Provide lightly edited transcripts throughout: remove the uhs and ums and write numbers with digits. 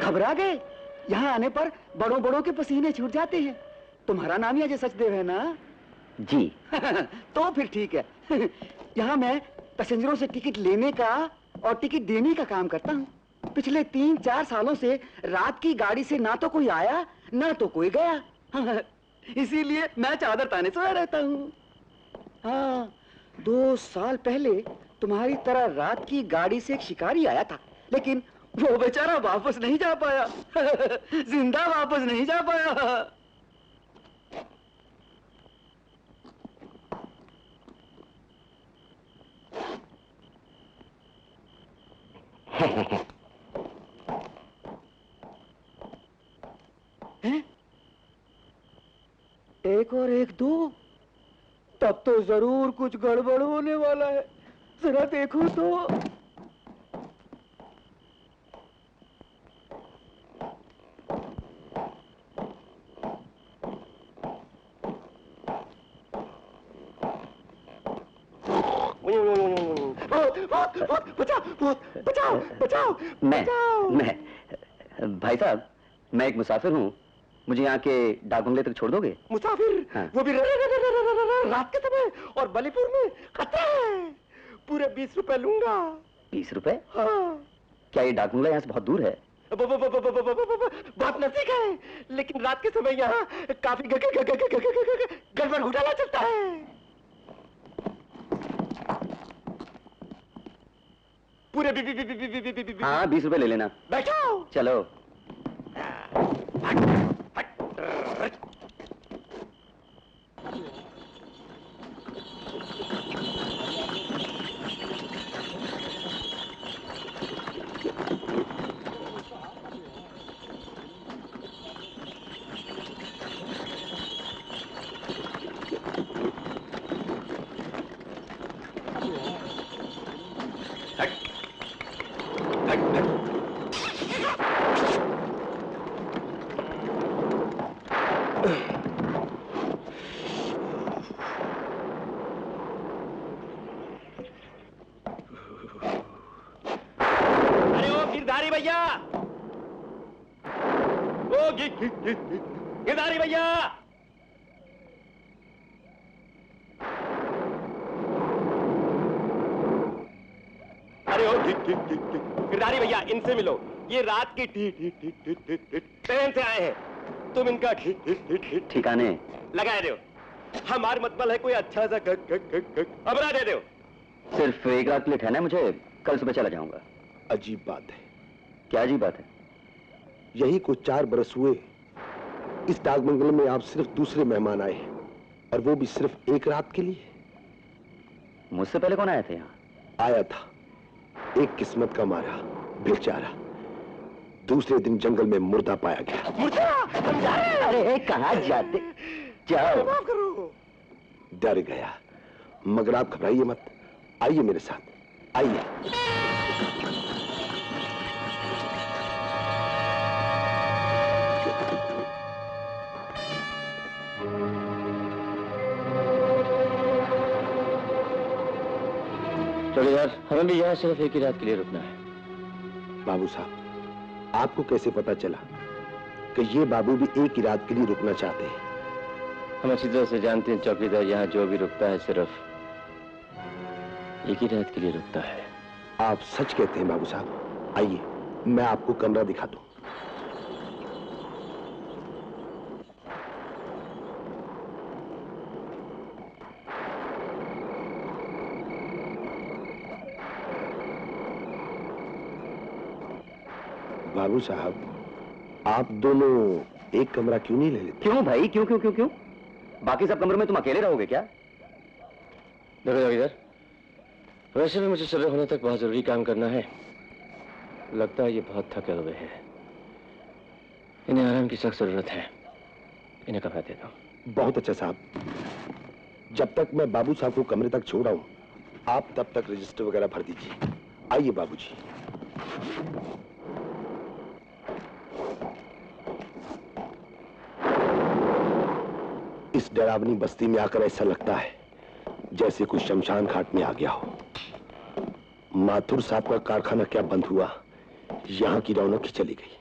घबरा गए? यहाँ आने पर बड़ों बड़ों के पसीने छूट जाते हैं। तुम्हारा नाम ही अजय सचदेव है ना? जी। तो फिर ठीक है। यहाँ मैं पैसेंजरों से टिकट लेने का और टिकट देने का काम करता हूँ। पिछले 3-4 सालों से रात की गाड़ी से ना तो कोई आया ना तो कोई गया। इसीलिए मैं चादर ताने सोया रहता हूँ। हाँ, 2 साल पहले तुम्हारी तरह रात की गाड़ी से एक शिकारी आया था, लेकिन वो बेचारा वापस नहीं जा पाया। जिंदा वापस नहीं जा पाया। हैं? 1 और 1 2, तब तो जरूर कुछ गड़बड़ होने वाला है। जरा देखो तो। बचाओ बचाओ बचाओ। मैं भाई साहब, मैं एक मुसाफिर हूँ। मुझे यहाँ के डाक बंगले तक छोड़ दोगे? मुसाफिर? हाँ। वो भी रात के समय और बलीपुर में खतरा है। पूरे 20 रुपए लूंगा। 20 रुपए? हाँ। क्या ये डाक बंगला यहाँ से बहुत दूर है? बहुत नजदीक है, लेकिन रात के समय यहाँ काफी गड़बड़ घोटाला चलता है। पूरे हाँ, 20 रुपए ले लेना। बैठो। चलो। गिरधारी भैया, अरे ओ गिरधारी भैया, इनसे मिलो। ये रात की ट्रेन से आए हैं। तुम इनका ठिकाने लगा दो। हमार मतबल है कोई अच्छा सा कमरा दे दो। सिर्फ 1 रात के लिए ठहरना है मुझे, कल सुबह चला जाऊंगा। अजीब बात है। क्या अजीब बात है? यही कुछ 4 बरस हुए इस डाक बंगले में आप सिर्फ दूसरे मेहमान आए हैं, और वो भी सिर्फ 1 रात के लिए। मुझसे पहले कौन आया था यहाँ? आया था एक किस्मत का मारा बेचारा। दूसरे दिन जंगल में मुर्दा पाया गया। मुर्दा? हम जा रहे हैं। अरे कहाँ जाते? जाओ। माफ करो। डर गया, मगर आप घबराइए मत। आइए मेरे साथ, आइए। चलो यार, हमें भी यहाँ सिर्फ 1 ही रात के लिए रुकना है। बाबू साहब, आपको कैसे पता चला कि ये बाबू भी 1 ही रात के लिए रुकना चाहते हैं? हम अच्छी तरह से जानते हैं चौकीदार यहाँ जो भी रुकता है सिर्फ 1 ही रात के लिए रुकता है। आप सच कहते हैं बाबू साहब। आइए, मैं आपको कमरा दिखा दूं। बाबू साहब, आप दोनों एक कमरा क्यों नहीं ले लेते? क्यों भाई, क्यों क्यों क्यों क्यों? बाकी सब कमरों में तुम अकेले रहोगे क्या? देखो इधर, वैसे भी मुझे सुबह होने तक बहुत जरूरी काम करना है। लगता है ये बहुत थके हुए हैं। इन्हें आराम की सख्त जरूरत है, इन्हें कब देता हूँ। बहुत अच्छा साहब, जब तक मैं बाबू साहब को कमरे तक छोड़ रहा हूं, आप तब तक रजिस्टर वगैरह भर दीजिए। आइए बाबूजी। इस डरावनी बस्ती में आकर ऐसा लगता है जैसे कुछ शमशान घाट में आ गया हो। माथुर साहब का कारखाना क्या बंद हुआ, यहां की रौनक ही चली गई।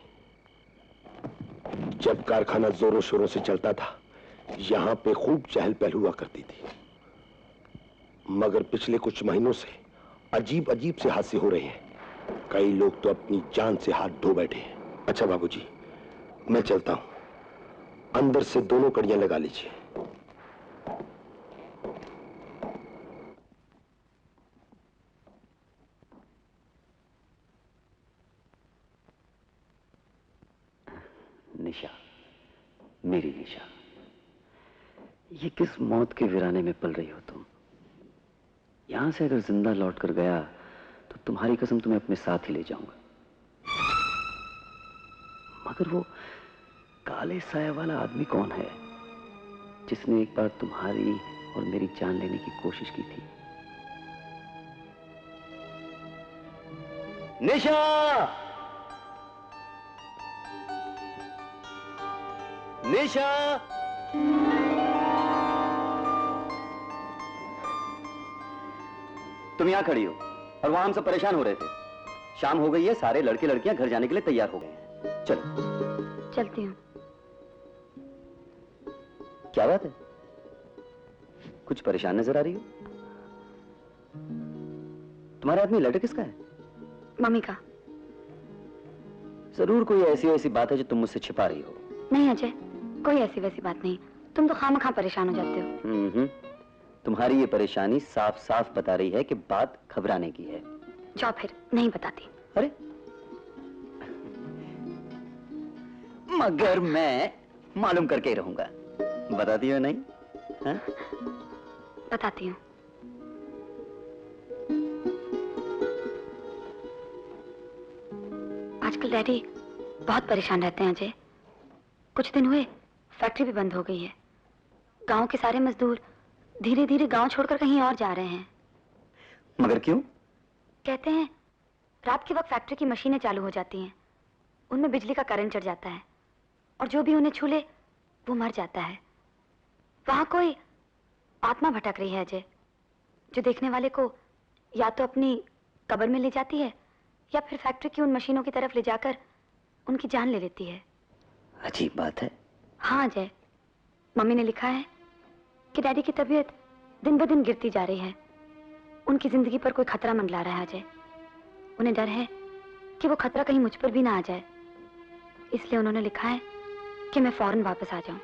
जब कारखाना जोरों शोरों से चलता था, यहां पे खूब चहल पहल हुआ करती थी, मगर पिछले कुछ महीनों से अजीब अजीब से हादसे हो रहे हैं। कई लोग तो अपनी जान से हाथ धो बैठे हैं। अच्छा बाबूजी, मैं चलता हूं। अंदर से दोनों कड़ियां लगा लीजिए। निशा, मेरी निशा, ये किस मौत के वीराने में पल रही हो तुम। यहां से अगर जिंदा लौट कर गया तो तुम्हारी कसम तुम्हें अपने साथ ही ले जाऊंगा। मगर वो काले साया वाला आदमी कौन है जिसने एक बार तुम्हारी और मेरी जान लेने की कोशिश की थी? निशा! निशा! तुम यहां खड़ी हो और वहां हम सब परेशान हो रहे थे। शाम हो गई है, सारे लड़के लड़कियां घर जाने के लिए तैयार हो गए हैं। चलो। चलती हूँ। क्या बात है, कुछ परेशान नजर आ रही हो? तुम्हारा आदमी लेटर किसका है? मम्मी का। जरूर कोई ऐसी बात है जो तुम मुझसे छिपा रही हो। नहीं अजय, कोई ऐसी वैसी बात नहीं। तुम तो खामखा परेशान हो जाते हो। तुम्हारी ये परेशानी साफ साफ बता रही है कि बात घबराने की है। जाओ फिर, नहीं बताती। अरे मगर मैं मालूम करके ही रहूंगा। बताती हो नहीं? हा? बताती हूँ। आजकल डैडी बहुत परेशान रहते हैं अजय। कुछ दिन हुए फैक्ट्री भी बंद हो गई है। गांव के सारे मजदूर धीरे धीरे गांव छोड़कर कहीं और जा रहे हैं। मगर क्यों? कहते हैं रात के वक्त फैक्ट्री की मशीनें चालू हो जाती हैं, उनमें बिजली का करंट चढ़ जाता है और जो भी उन्हें छू ले वो मर जाता है। वहां कोई आत्मा भटक रही है अजय, जो देखने वाले को या तो अपनी कब्र में ले जाती है या फिर फैक्ट्री की उन मशीनों की तरफ ले जाकर उनकी जान ले लेती है। अजीब बात है। हाँ अजय, मम्मी ने लिखा है कि डैडी की तबीयत दिन ब दिन गिरती जा रही है। उनकी जिंदगी पर कोई खतरा मंडरा रहा है अजय। उन्हें डर है कि वो खतरा कहीं मुझ पर भी ना आ जाए, इसलिए उन्होंने लिखा है कि मैं फौरन वापस आ जाऊं।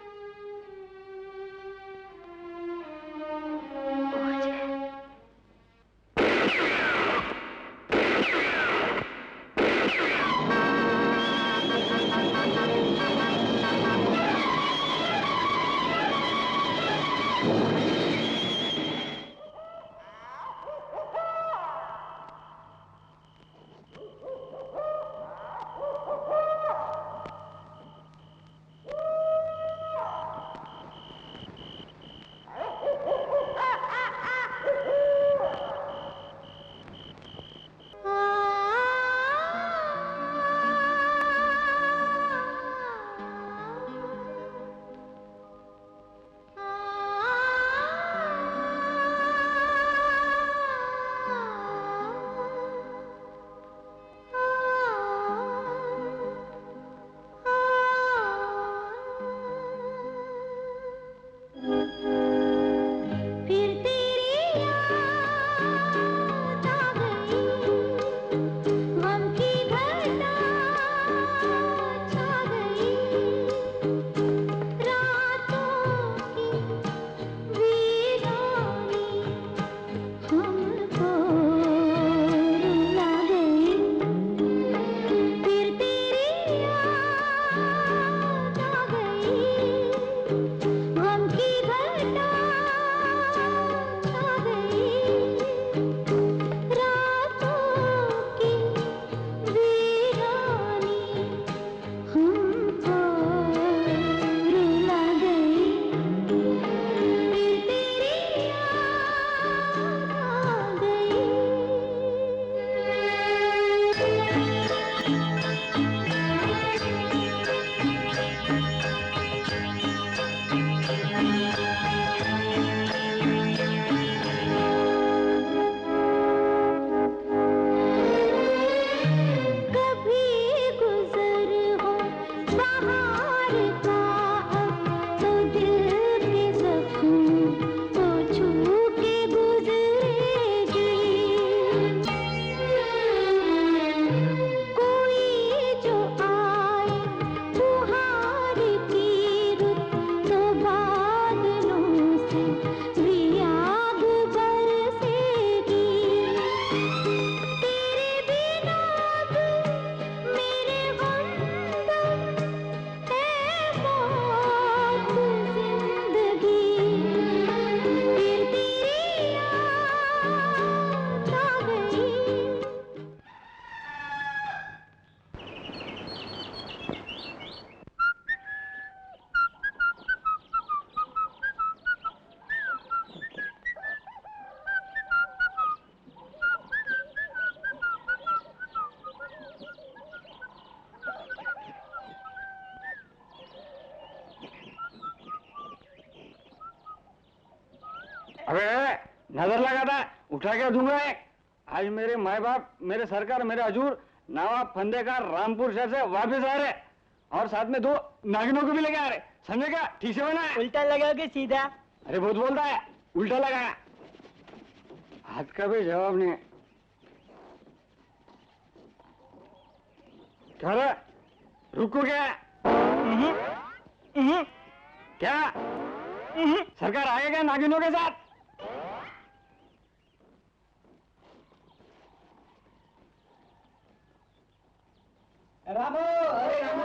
अबे नजर लगा था, उठा के दूंगा एक। आज मेरे माए बाप, मेरे सरकार, मेरे हजूर नवाब फंदे का रामपुर शहर से वापस आ रहे और साथ में 2 नागिनों को भी लेके आ रहे। समझे क्या? ठीक से बना है? उल्टा लगाओगे सीधा? अरे बहुत बोलता है, उल्टा लगाया। हाथ का भी जवाब नहीं। क्या रे? रुको क्या? क्या? सरकार आएगा क्या नागिनों के साथ? रामो, अरे रामो।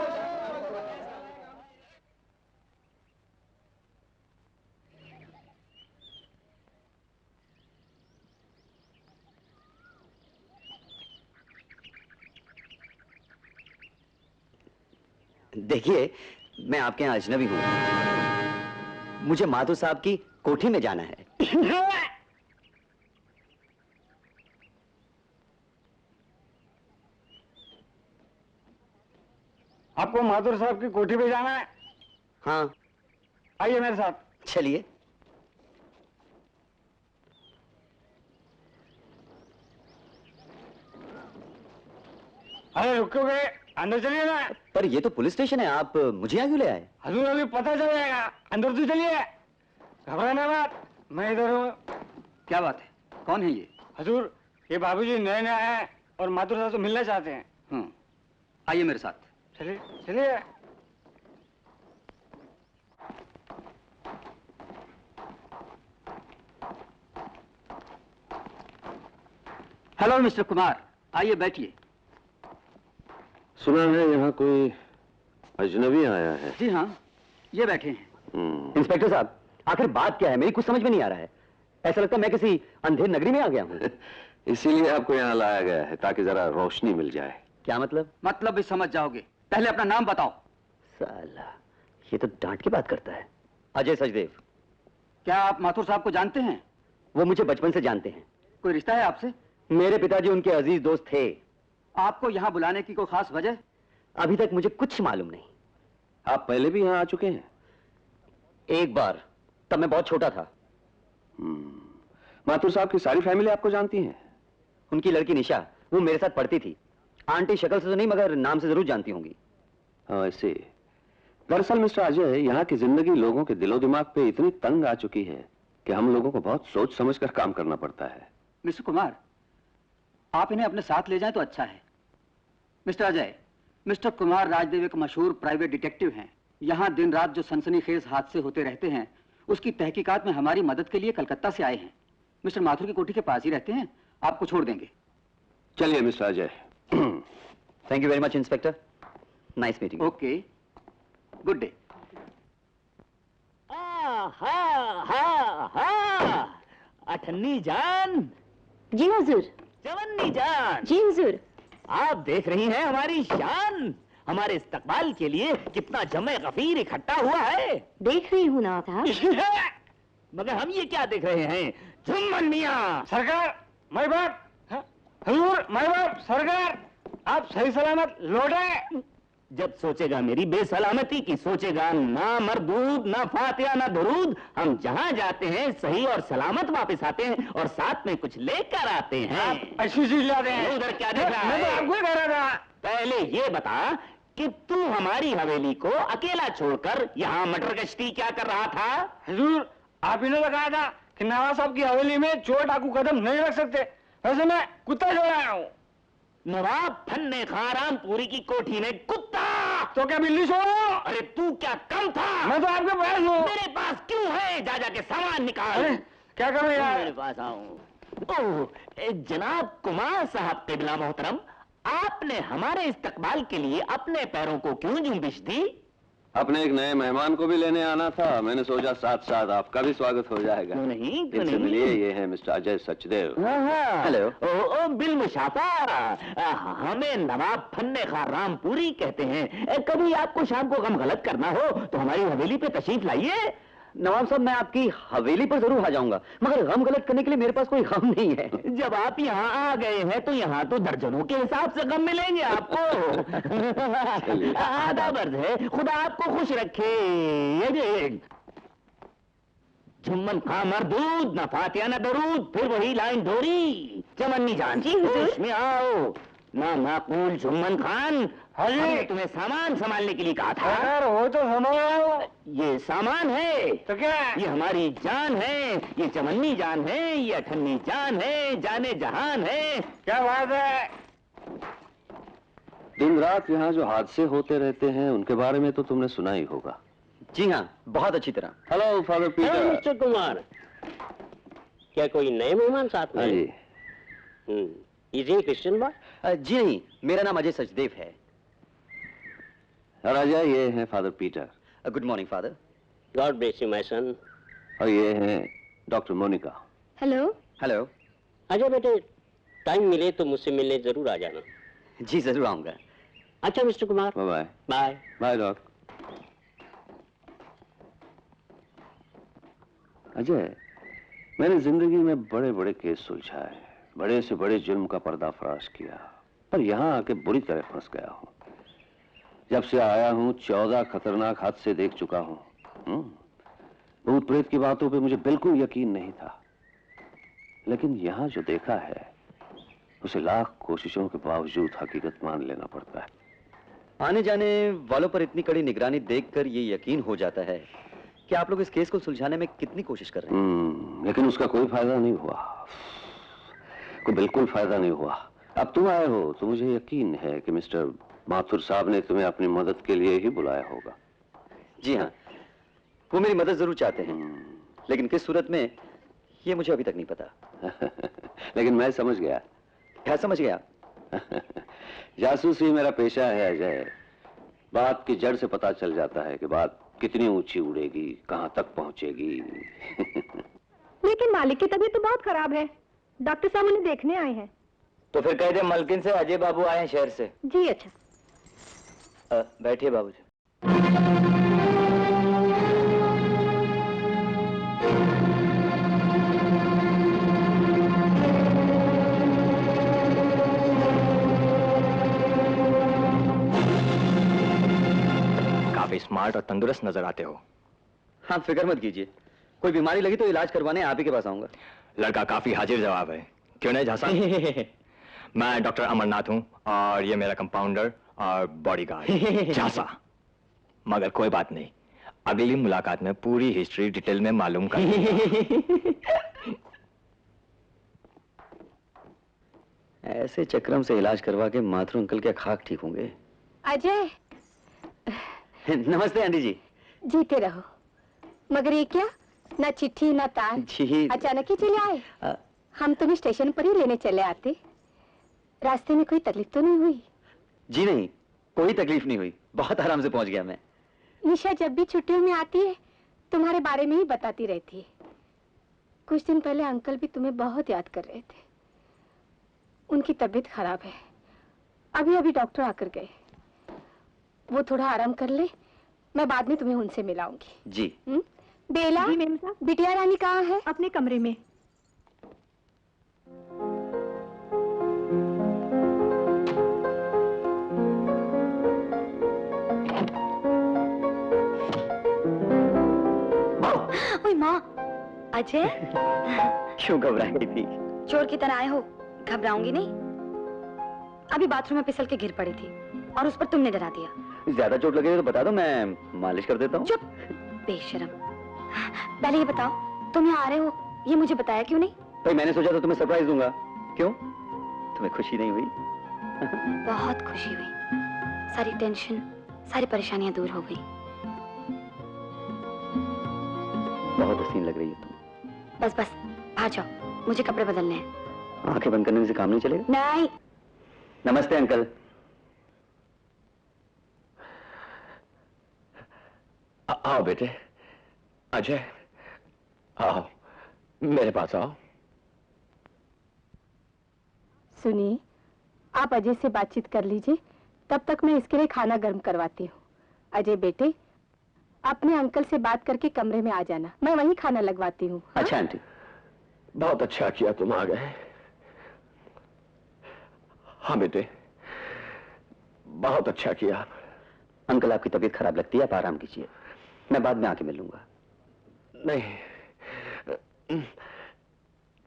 देखिए, मैं आपके यहाँ अजनबी हूँ। मुझे माधो साहब की कोठी में जाना है। आपको माथुर साहब की कोठी पे जाना है? हाँ। आइए मेरे साथ। चलिए। अरे रुकोगे? अंदर चलिए ना। पर ये तो पुलिस स्टेशन है, आप मुझे यहाँ क्यों ले आए? हजूर अभी पता चल जाएगा, अंदर तो चलिए। घबराना मत, मैं इधर हूँ। क्या बात है? कौन है ये? हजूर, ये बाबूजी नए नए हैं और माथुर साहब से मिलना चाहते हैं। आइए मेरे साथ। चलिए चलिए। हेलो मिस्टर कुमार, आइए बैठिए। सुना है यहाँ कोई अजनबी आया है। जी हाँ, ये बैठे हैं। इंस्पेक्टर साहब, आखिर बात क्या है? मेरी कुछ समझ में नहीं आ रहा है। ऐसा लगता है मैं किसी अंधेर नगरी में आ गया हूँ। इसीलिए आपको यहाँ लाया गया है, ताकि जरा रोशनी मिल जाए। क्या मतलब? मतलब भी समझ जाओगे, पहले अपना नाम बताओ। साला, ये तो डांट के बात करता है। अजय सचदेव। क्या आप माथुर साहब को जानते हैं? वो मुझे बचपन से जानते हैं। कोई रिश्ता है आपसे? मेरे पिताजी उनके अजीज दोस्त थे। आपको यहाँ बुलाने की कोई खास वजह? अभी तक मुझे कुछ मालूम नहीं। आप पहले भी यहाँ आ चुके हैं? एक बार, तब मैं बहुत छोटा था। माथुर साहब की सारी फैमिली आपको जानती है? उनकी लड़की निशा, वो मेरे साथ पढ़ती थी। आंटी शक्ल से तो नहीं, मगर नाम से जरूर जानती होंगी। हाँ, ऐसे। दरअसल मिस्टर अजय, यहाँ की जिंदगी लोगों के दिलो दिमाग पे इतनी तंग आ चुकी है कि हम लोगों को बहुत सोच समझकर काम करना पड़ता है। मिस्टर कुमार, आप इन्हें अपने साथ ले जाएं तो अच्छा है। मिस्टर अजय, मिस्टर कुमार राजदेव एक मशहूर प्राइवेट डिटेक्टिव हैं। यहाँ दिन रात जो सनसनीखेज हादसे होते रहते हैं, उसकी तहकीकात में हमारी मदद के लिए कलकत्ता से आए हैं। मिस्टर माथुर की कोठी के पास ही रहते हैं, आपको छोड़ देंगे। चलिए mister Ajay. Thank you very much inspector, nice meeting. Okay, good day. अठन्नी जान। जी हुजूर। जवन्नी जान। जी हुजूर। आप देख रही हैं हमारी शान। हमारे इस्तकबाल के लिए कितना जमे गफीर इकट्ठा हुआ है। देख रही हूँ ना था। मगर हम ये क्या देख रहे हैं? जुम्मन मियां। सरकार, माई बाप, हजूर, माई बाप, सरकार, आप सही सलामत लौटे। जब सोचेगा मेरी बेसलामती की, सोचेगा ना मरदूद, ना फातिहा, ना दुरूद। हम जहाँ जाते हैं सही और सलामत वापस आते हैं और साथ में कुछ लेकर आते हैं। अच्छी चीज लाते हैं। उधर क्या देख रहा मैं तो है? आपको ही कह रहा था। पहले ये बता कि तू हमारी हवेली को अकेला छोड़कर यहाँ मटर गश्ती क्या कर रहा था? हुजूर, आप ही ने तो कहा था कि नवाब साहब की हवेली में चोर डाकू कदम नहीं रख सकते। वैसे मैं कुत्ता छोड़ आया हूँ। नवाब फन्ने खां रामपुरी की कोठी में कुत्ता? तो क्या बिल्ली छोड़ो? अरे तू क्या कम था? मैं तो आपके पास हूँ। मेरे पास क्यों है? जा के सामान निकाल। अरे क्या करूँ यार? मेरे पास आऊं। ओह, जनाब कुमार साहब किबला मोहतरम, आपने हमारे इस्तकबाल के लिए अपने पैरों को क्यों जुम्बिश दी? अपने एक नए मेहमान को भी लेने आना था, मैंने सोचा साथ साथ आपका भी स्वागत हो जाएगा। क्यों नहीं, क्यों इनसे नहीं? मिलिए, ये है मिस्टर अजय सचदेव। हेलो। ओ बिल मुशाफा, हमें नवाब फन्ने खां रामपुरी कहते हैं। कभी आपको शाम को गम गलत करना हो तो हमारी हवेली पे तशरीफ लाइए। नवाब साहब, मैं आपकी हवेली पर जरूर आ जाऊंगा, मगर गम गलत करने के लिए मेरे पास कोई गम नहीं है। जब आप यहाँ आ गए हैं तो यहाँ तो दर्जनों के हिसाब से गम मिलेंगे आपको। आधा बर्ज है, खुदा आपको खुश रखे। ये जुम्मन खां मरदूद, न फातिया न दरूद, फिर वही लाइन डोरी। चमन्नी जान जी होश में आओ। ना माकूल जुम्मन खान, हमने तुम्हें सामान संभालने के लिए कहा था। अगर वो तो संभालो। ये सामान है तो क्या? ये हमारी जान है, ये चमन्नी जान है, ये अठन्नी जान है, जाने जहान है। क्या बात है? दिन रात यहाँ जो हादसे होते रहते हैं उनके बारे में तो तुमने सुना ही होगा। जी हाँ, बहुत अच्छी तरह। Hello father Peter. Mister Kumar, क्या कोई नए मेहमान साथ में? हाँ जी। Is he Christian boy? जी नहीं, मेरा नाम अजय सचदेव है। और अजय, ये है father Peter. Good morning father. God bless you my son. और ये है doctor Monica. Hello. Hello. Ajay बेटे, टाइम मिले तो मुझसे मिलने जरूर आ जाना। जी जरूर आऊंगा। अच्छा mister Kumar, bye bye. Bye bye doc. Ajay, मैंने जिंदगी में बड़े बड़े केस सुलझाए, बड़े से बड़े जुर्म का पर्दाफाश किया, पर यहाँ आके बुरी तरह फंस गया हूँ। जब से आया हूँ 14 खतरनाक हादसे देख चुका हूँ। भूत प्रेत की बातों पे मुझे बिल्कुल यकीन नहीं था, लेकिन यहाँ जो देखा है उसे लाख कोशिशों के बावजूद हकीकत मान लेना पड़ता है। आने जाने वालों पर इतनी कड़ी निगरानी देखकर ये यकीन हो जाता है कि आप लोग इस केस को सुलझाने में कितनी कोशिश कर रहे हैं। लेकिन उसका कोई फायदा नहीं हुआ, कोई बिल्कुल फायदा नहीं हुआ। अब तुम आए हो तो मुझे यकीन है कि मिस्टर माथुर साहब ने तुम्हें अपनी मदद के लिए ही बुलाया होगा। जी हाँ, वो मेरी मदद जरूर चाहते हैं, लेकिन किस सूरत में ये मुझे अभी तक नहीं पता। लेकिन मैं समझ गया। क्या समझ गया? जासूसी मेरा पेशा है अजय। बात की जड़ से पता चल जाता है कि बात कितनी ऊंची उड़ेगी, कहाँ तक पहुंचेगी। लेकिन मालिक की तबीयत तो बहुत खराब है, डॉक्टर साहब उन्हें देखने आए हैं। तो फिर कह दे मलकिन से अजय बाबू आए हैं शहर से। जी अच्छा। बैठिए बाबूजी। काफी स्मार्ट और तंदुरुस्त नजर आते हो। हाँ, फिक्र मत कीजिए, कोई बीमारी लगी तो इलाज करवाने आप ही के पास आऊंगा। लड़का काफी हाजिर जवाब है, क्यों नहीं झांसा? मैं डॉक्टर अमरनाथ हूँ और ये मेरा कंपाउंडर और बॉडीगार्ड झांसा। मगर कोई बात नहीं, अगली मुलाकात में पूरी हिस्ट्री डिटेल में मालूम कर। ऐसे चक्रम से इलाज करवा के माथुर अंकल के खाक ठीक होंगे। अजय। नमस्ते आंटी जी। जीते रहो। मगर ये क्या, ना चिट्ठी ना तार, जी अचानक ही चले आए। हम तुम्हें स्टेशन पर ही लेने चले आते। रास्ते में कोई तकलीफ तो नहीं हुई? जी नहीं, कोई तकलीफ नहीं हुई, बहुत आराम से पहुंच गया मैं। निशा जब भी छुट्टियों में आती है तुम्हारे बारे में ही बताती रहती है। कुछ दिन पहले अंकल भी तुम्हें बहुत याद कर रहे थे। उनकी तबीयत खराब है, अभी अभी डॉक्टर आकर गए। वो थोड़ा आराम कर ले, मैं बाद में तुम्हें उनसे मिलाऊंगी। जी। बेला, बिटिया रानी कहाँ है? अपने कमरे में। ओए माँ, अजय। क्यों घबराई थी? चोर की तरह आए हो, घबराऊंगी नहीं। अभी बाथरूम में फिसल के गिर पड़ी थी और उस पर तुमने डरा दिया। ज्यादा चोट लगे तो बता दो, मैं मालिश कर देता हूँ। चुप बेशरम। पहले ये बताओ, तुम यहाँ आ रहे हो ये मुझे बताया क्यों नहीं? भाई मैंने सोचा था तुम्हें सरप्राइज दूंगा। क्यों, तुम्हें खुशी नहीं हुई? बहुत खुशी हुई, सारी टेंशन सारी परेशानियां दूर हो गई। बहुत हसीन लग रही है तुम। बस बस आ जाओ, मुझे कपड़े बदलने हैं। आंखें बंद करने से काम नहीं चलेगा। नहीं। नमस्ते अंकल। आओ बेटे, अजय आओ, मेरे पास आओ। सुनिए, आप अजय से बातचीत कर लीजिए, तब तक मैं इसके लिए खाना गर्म करवाती हूँ। अजय बेटे, अपने अंकल से बात करके कमरे में आ जाना, मैं वहीं खाना लगवाती हूँ। अच्छा आंटी। बहुत अच्छा किया तुम आ गए। हाँ बेटे, बहुत अच्छा किया। अंकल आपकी तबीयत खराब लगती है, आप आराम कीजिए, मैं बाद में आके मिल लूंगा।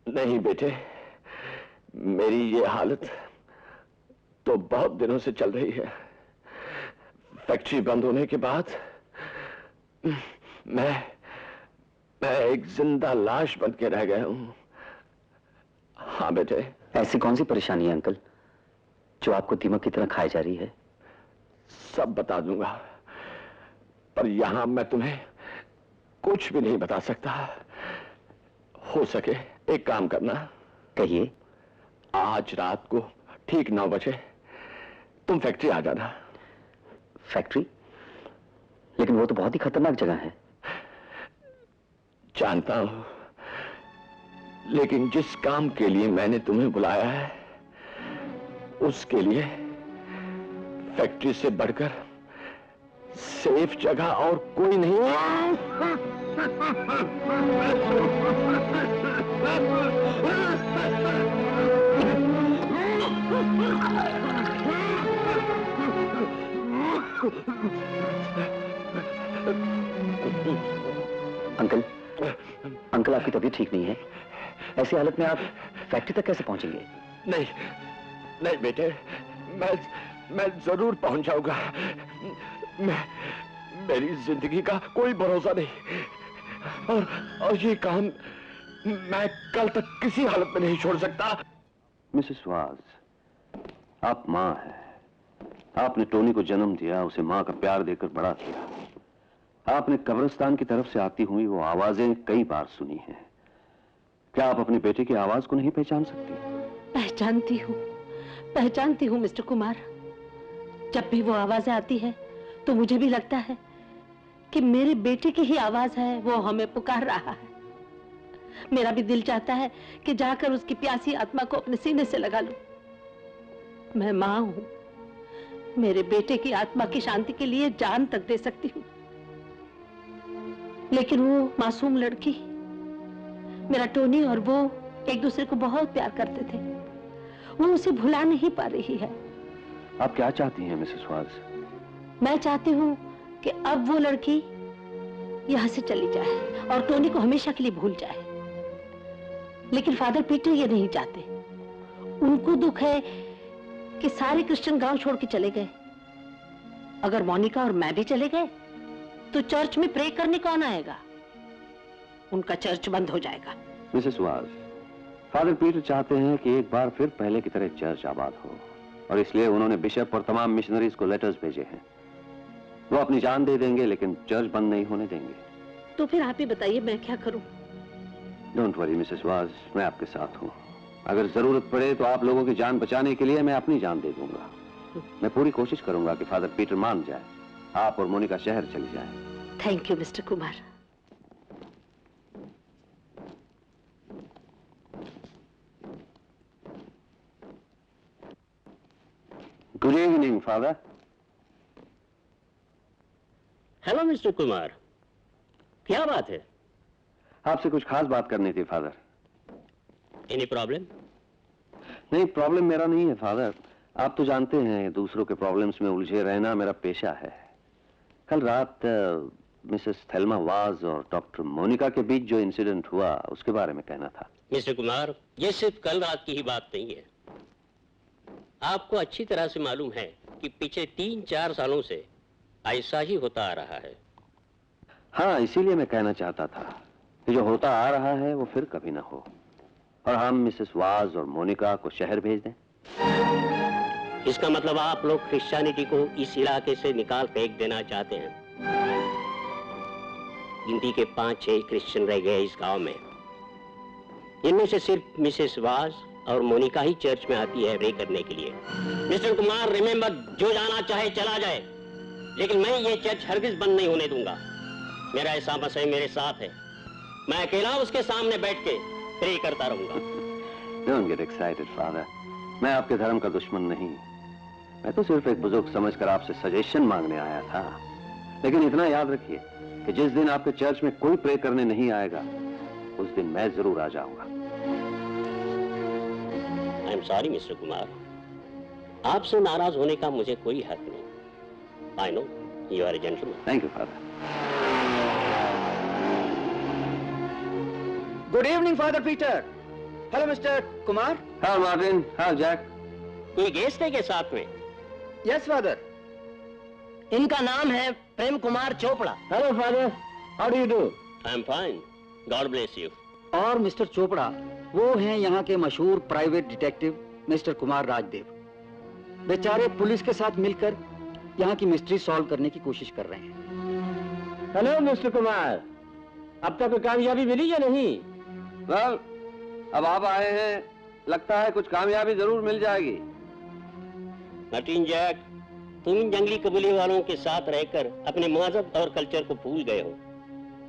नहीं बेटे, मेरी ये हालत तो बहुत दिनों से चल रही है। फैक्ट्री बंद होने के बाद मैं एक जिंदा लाश बन के रह गया हूं। हाँ बेटे। ऐसी कौन सी परेशानी है अंकल जो आपको दीमक की तरह खाई जा रही है? सब बता दूंगा, पर यहां मैं तुम्हें कुछ भी नहीं बता सकता। हो सके एक काम करना। कहिए। आज रात को ठीक 9 बजे तुम फैक्ट्री आ जाना। फैक्ट्री? लेकिन वो तो बहुत ही खतरनाक जगह है। जानता हूं, लेकिन जिस काम के लिए मैंने तुम्हें बुलाया है उसके लिए फैक्ट्री से बढ़कर सेफ जगह और कोई नहीं है। अंकल आपकी तबीयत ठीक नहीं है, ऐसी हालत में आप फैक्ट्री तक कैसे पहुंचेंगे? नहीं बेटे, मैं जरूर पहुंच जाऊंगा। मेरी जिंदगी का कोई भरोसा नहीं, और ये काम मैं कल तक किसी हालत में नहीं छोड़ सकता। मिसेस वाज, आप मां हैं। आपने टोनी को जन्म दिया, उसे मां का प्यार देकर बड़ा किया। आपने कब्रिस्तान की तरफ से आती हुई वो आवाजें कई बार सुनी हैं। क्या आप अपने बेटे की आवाज को नहीं पहचान सकती? पहचानती हूँ मिस्टर कुमार। जब भी वो आवाजें आती है तो मुझे भी लगता है कि मेरे बेटे की ही आवाज है, वो हमें पुकार रहा है। मेरा भी दिल चाहता है कि जाकर उसकी प्यासी आत्मा को अपने सीने से लगा लूं। मैं मां हूं, मेरे बेटे की आत्मा की शांति के लिए जान तक दे सकती हूँ, लेकिन वो मासूम लड़की, मेरा टोनी और वो एक दूसरे को बहुत प्यार करते थे, वो उसे भुला नहीं पा रही है। आप क्या चाहती हैं मिसेस वाज? मैं चाहती हूँ कि अब वो लड़की यहाँ से चली जाए और टोनी को हमेशा के लिए भूल जाए, लेकिन फादर पीटर ये नहीं चाहते। उनको दुख है कि सारे क्रिश्चियन गांव छोड़ के चले गए। अगर मोनिका और मैं भी चले गए तो चर्च में प्रे करने कौन आएगा? उनका चर्च बंद हो जाएगा। मिसेस वाज, फादर पीटर चाहते हैं कि एक बार फिर पहले की तरह चर्च आबाद हो, और इसलिए उन्होंने बिशप और तमाम मिशनरीज को लेटर्स भेजे हैं। वो अपनी जान दे देंगे लेकिन चर्च बंद नहीं होने देंगे। तो फिर आप ही बताइए मैं क्या करूं? डोंट वरी मिसेस वाज, मैं आपके साथ हूं। अगर जरूरत पड़े तो आप लोगों की जान बचाने के लिए मैं अपनी जान दे दूंगा। मैं पूरी कोशिश करूंगा कि फादर पीटर मान जाए, आप और मोनिका शहर चली जाए। Thank you mister Kumar. Good evening father. Hello mister Kumar, क्या बात है? आपसे कुछ खास बात करनी थी फादर। Any problem? नहीं, प्रॉब्लम मेरा नहीं है फादर। आप तो जानते हैं दूसरों के प्रॉब्लम्स में उलझे रहना मेरा पेशा है। कल रात मिसेस थेल्मा वाज और डॉक्टर मोनिका के बीच जो इंसिडेंट हुआ उसके बारे में कहना था। मिस्टर कुमार, ये सिर्फ कल रात की ही बात नहीं है। आपको अच्छी तरह से मालूम है कि पिछले 3-4 सालों से ऐसा ही होता आ रहा है। हाँ, इसीलिए मैं कहना चाहता था कि जो होता आ रहा है वो फिर कभी ना हो, और हम मिसेस वाज और मोनिका को शहर भेज दें। इसका मतलब आप लोग क्रिश्चियनिटी को इस इलाके से निकाल फेंक देना चाहते हैं। गिनती के 5-6 क्रिश्चियन रह गए इस गांव में। इनमें से सिर्फ मिसेस वाज और मोनिका ही चर्च में आती है प्रे करने के लिए। मिस्टर कुमार, रिमेंबर, जो जाना चाहे चला जाए, लेकिन मैं ये चर्च हरगिज बंद नहीं होने दूंगा। मेरा ऐसा मसीह मेरे साथ है, मैं अकेला उसके सामने बैठ के प्रे करता रहूंगा। Don't get excited, father. मैं आपके धर्म का दुश्मन नहीं, मैं तो सिर्फ एक बुजुर्ग समझकर आपसे सजेशन मांगने आया था। लेकिन इतना याद रखिए कि जिस दिन आपके चर्च में कोई प्रे करने नहीं आएगा, उस दिन मैं जरूर आ जाऊंगा। I am sorry mister Kumar, आपसे नाराज होने का मुझे कोई हक नहीं। I know you are a gentleman. Thank you father. Good evening father Peter. Hello mister Kumar. Hello Martin. Hello Jack. कोई गेस्ट है के साथ में? Yes father. इनका नाम है Prem Kumar Chopra. Hello father, how do you do? I am fine, God bless you. और mister Chopra वो हैं यहाँ के मशहूर private detective mister Kumar Rajdev. बेचारे पुलिस के साथ मिलकर यहाँ की मिस्ट्री सॉल्व करने की कोशिश कर रहे हैं। हेलो मिस्टर कुमार, अब तक कोई कामयाबी मिली या नहीं? वेल, अब आप आए हैं, लगता है कुछ कामयाबी जरूर मिल जाएगी। मार्टिन जैक, तुम इन जंगली कबीले वालों के साथ रहकर अपने मजहब और कल्चर को भूल गए हो।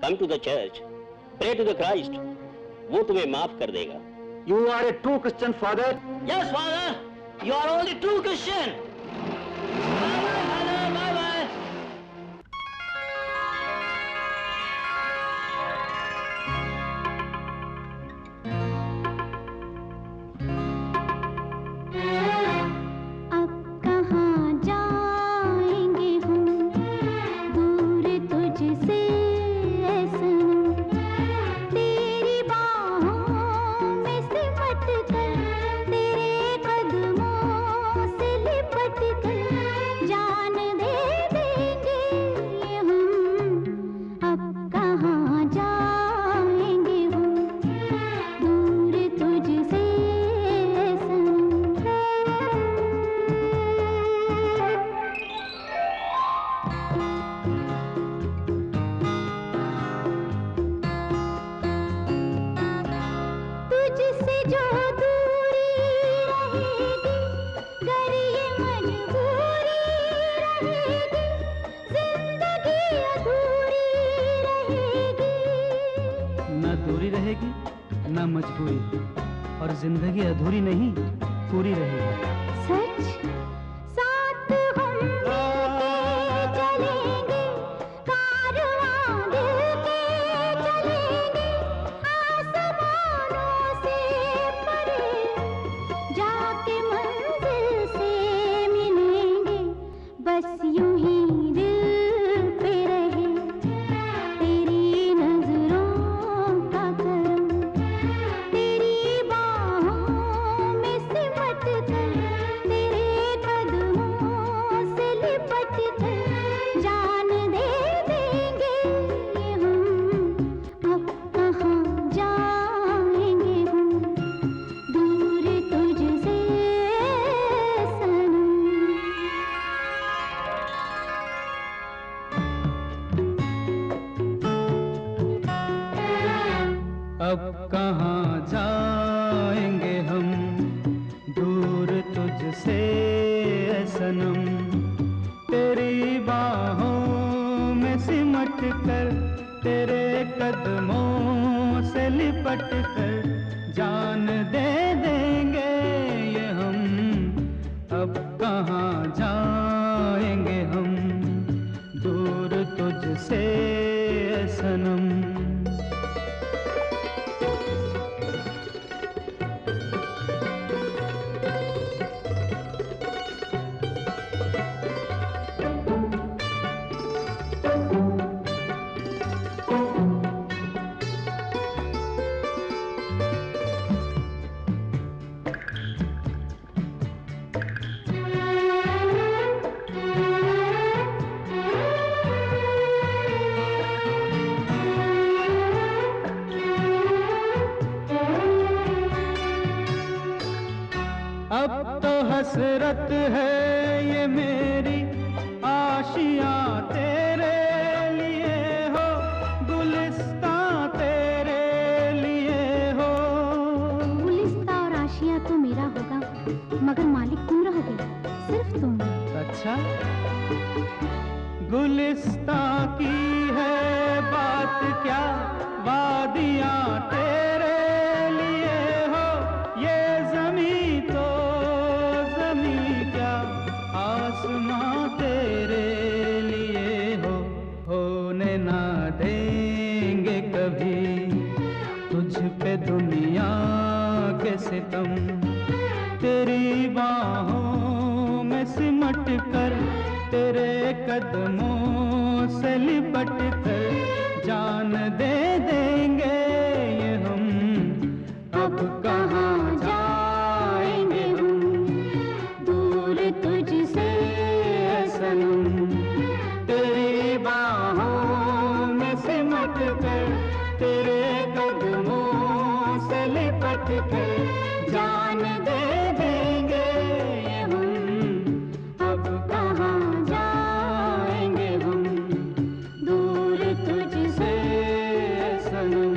Come to the church, pray to the Christ, वो तुम्हें माफ कर देगा। You are a true Christian father. Yes father, you are only true Christian. मजबूरी, और जिंदगी अधूरी नहीं पूरी रहेगी। सच साथ हम चलेंगे, कारवां दिल के चलेंगे, आसमानों से परे जाके मंजिल से मिलेंगे, बस यूं ही दिल पे रहे तेरी नजरों का करम, तेरी बाहों में सिमट कर, तेरे कदमों से लिपट कर जान दे देंगे ये हम, अब कहाँ जाएंगे हम दूर तुझसे सनम। अब कहाँ जाएंगे हम दूर तुझसे सनम, तेरी बाहों में सिमट कर, तेरे कदमों से लिपट कर जान दे देंगे ये हम, अब कहाँ जाएंगे हम दूर तुझसे सनम। हसरत है ये मेरी आशियां तेरे लिए हो, गुलिस्तां तेरे लिए हो। गुलिस्तां और आशिया तो मेरा होगा, मगर मालिक तुम रहोगे, सिर्फ तुम। अच्छा, गुलिस्तां की है बात क्या, वादियां तेरे लिए हो, ये ज़मीं तो ज़मीं क्या, आसमां तेरे लिए हो। होने ना देंगे कभी तुझ पे दुनिया के सितम, तेरी बाहों में सिमट कर, तेरे कदमों से लिपट कर जान दे देंगे ये हम। अब कहाँ जाएंगे हम दूर तुझसे सनम, तेरी बाहों में सिमट कर, तेरे कदमों से लिपट कर जान दे देंगे ये हम। अब कहाँ जाएंगे हम दूर तुझसे सनम।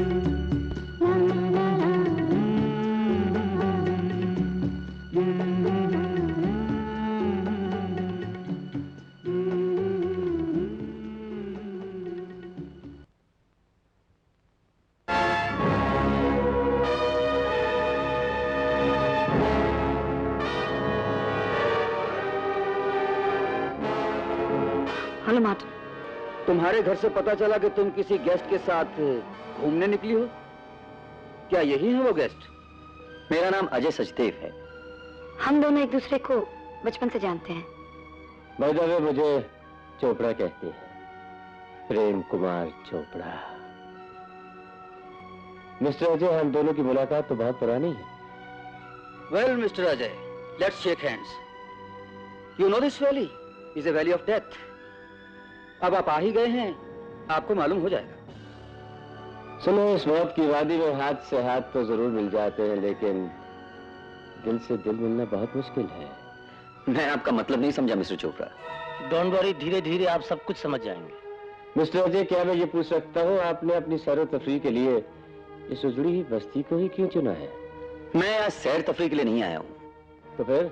हेलो मार्टिन, तुम्हारे घर से पता चला कि तुम किसी गेस्ट के साथ घूमने निकली हो। क्या यही है वो गेस्ट? मेरा नाम अजय सचदेव है। हम दोनों एक दूसरे को बचपन से जानते हैं। बाय द वे, मुझे चोपड़ा कहते हैं, प्रेम कुमार चोपड़ा। मिस्टर अजय, हम दोनों की मुलाकात तो बहुत पुरानी है। Well mister Ajay, let's shake hands. You know this valley is a valley of death. अब आप आ ही गए हैं, आपको मालूम हो जाएगा। सुनो, इस मौत की वादी में हाथ से हाथ तो जरूर मिल जाते हैं, लेकिन दिल से दिल मिलना बहुत मुश्किल है। मैं आपका मतलब नहीं समझा मिस्टर चोपड़ा। डोंट वरी, धीरे धीरे आप सब कुछ समझ जाएंगे। मिस्टर अजय, क्या मैं ये पूछ सकता हूँ, आपने अपनी सैर तफरीह के लिए इस उजड़ी हुई बस्ती को ही क्यों चुना है? मैं यहाँ सैर तफरीह के लिए नहीं आया हूँ। तो फिर?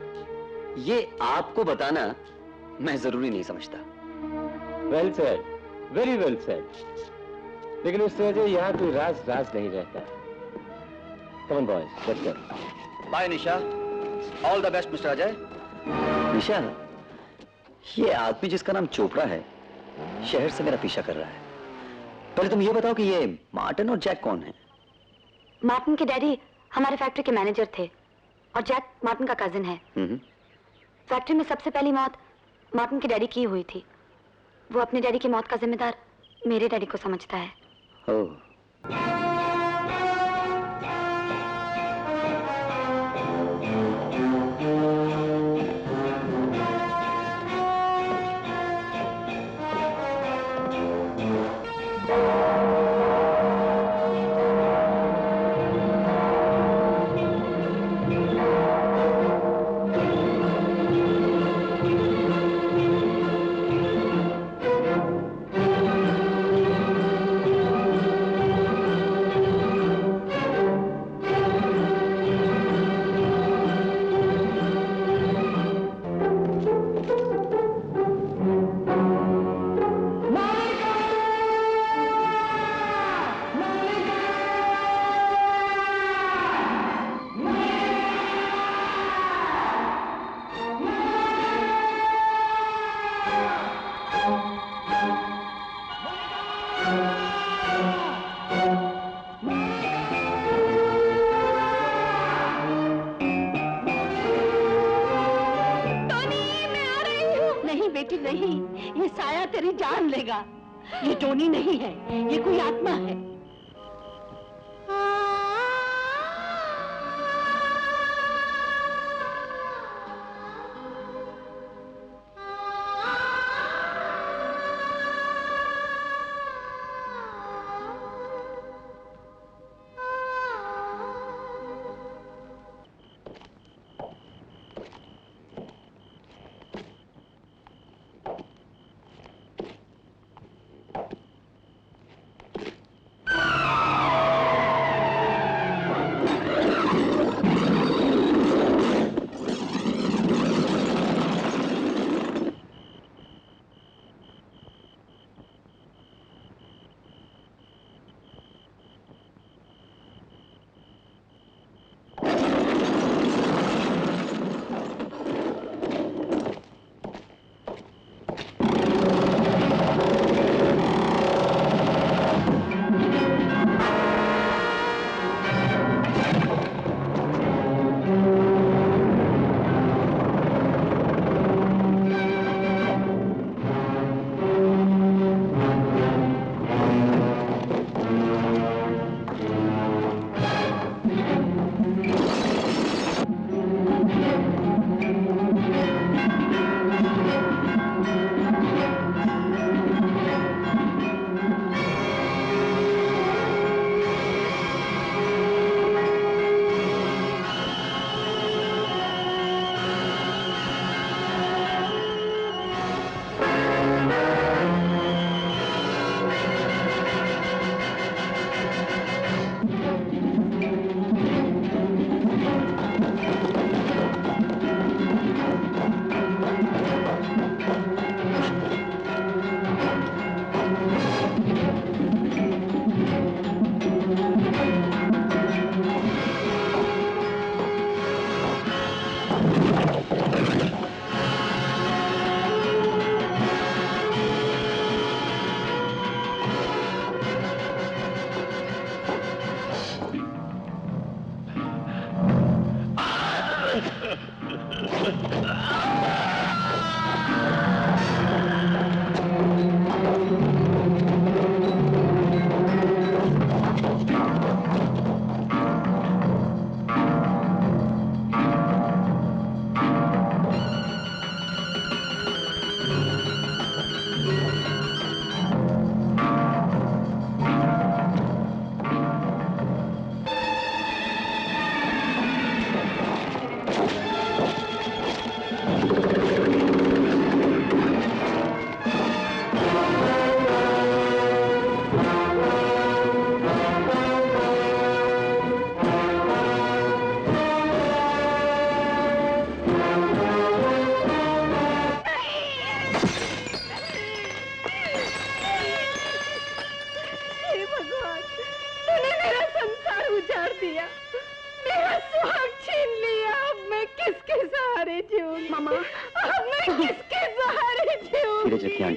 ये आपको बताना मैं जरूरी नहीं समझता। Well said, very well said. लेकिन मिस्टर अजय, यहाँ कोई राज नहीं रहता। Come on boys, let's go. Bye Nisha, all the best mister Ajay. Nisha, ये आदमी जिसका नाम चोपड़ा है शहर से मेरा पीछा कर रहा है। पहले तुम ये बताओ कि ये मार्टिन और जैक कौन है? मार्टिन के डैडी हमारे फैक्ट्री के मैनेजर थे और जैक मार्टिन का कजिन है। फैक्ट्री में सबसे पहली मौत मार्टिन के डैडी की हुई थी। वो अपने डैडी की मौत का जिम्मेदार मेरे डैडी को समझता है। ओह। बेटी नहीं, ये साया तेरी जान लेगा। ये टोनी नहीं है, ये कोई आत्मा है।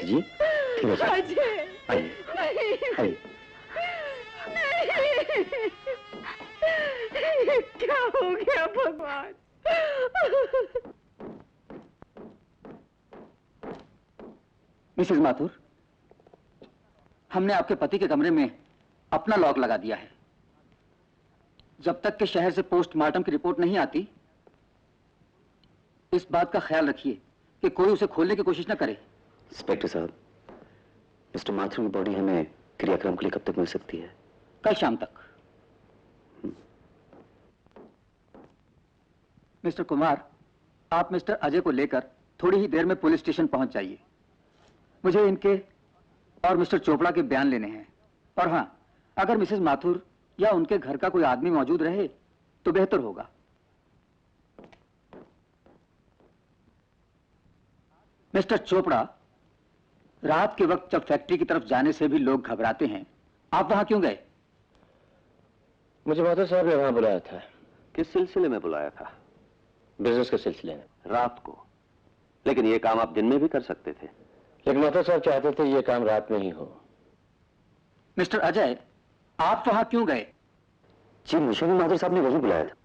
लीजिए। ठीक है साहब। आइए आइए। क्या हो गया भगवान? मिसेस माथुर, हमने आपके पति के कमरे में अपना लॉक लगा दिया है। जब तक कि शहर से पोस्टमार्टम की रिपोर्ट नहीं आती, इस बात का ख्याल रखिए कि कोई उसे खोलने की कोशिश न करे। इंस्पेक्टर साहब, मिस्टर माथुर की बॉडी हमें क्रियाक्रम के लिए कब तक मिल सकती है? कल शाम तक। मिस्टर कुमार, आप मिस्टर अजय को लेकर थोड़ी ही देर में पुलिस स्टेशन पहुंच जाइए। मुझे इनके और मिस्टर चोपड़ा के बयान लेने हैं। और हाँ, अगर मिसेस माथुर या उनके घर का कोई आदमी मौजूद रहे तो बेहतर होगा। मिस्टर चोपड़ा, रात के वक्त जब फैक्ट्री की तरफ जाने से भी लोग घबराते हैं, आप वहां क्यों गए? मुझे माथुर साहब ने वहां बुलाया था। किस सिलसिले में बुलाया था? बिजनेस के सिलसिले में। रात को? लेकिन ये काम आप दिन में भी कर सकते थे। लेकिन माथुर साहब चाहते थे ये काम रात में ही हो। मिस्टर अजय, आप वहां क्यों गए? जी, मुझे भी माथुर साहब ने वही बुलाया था।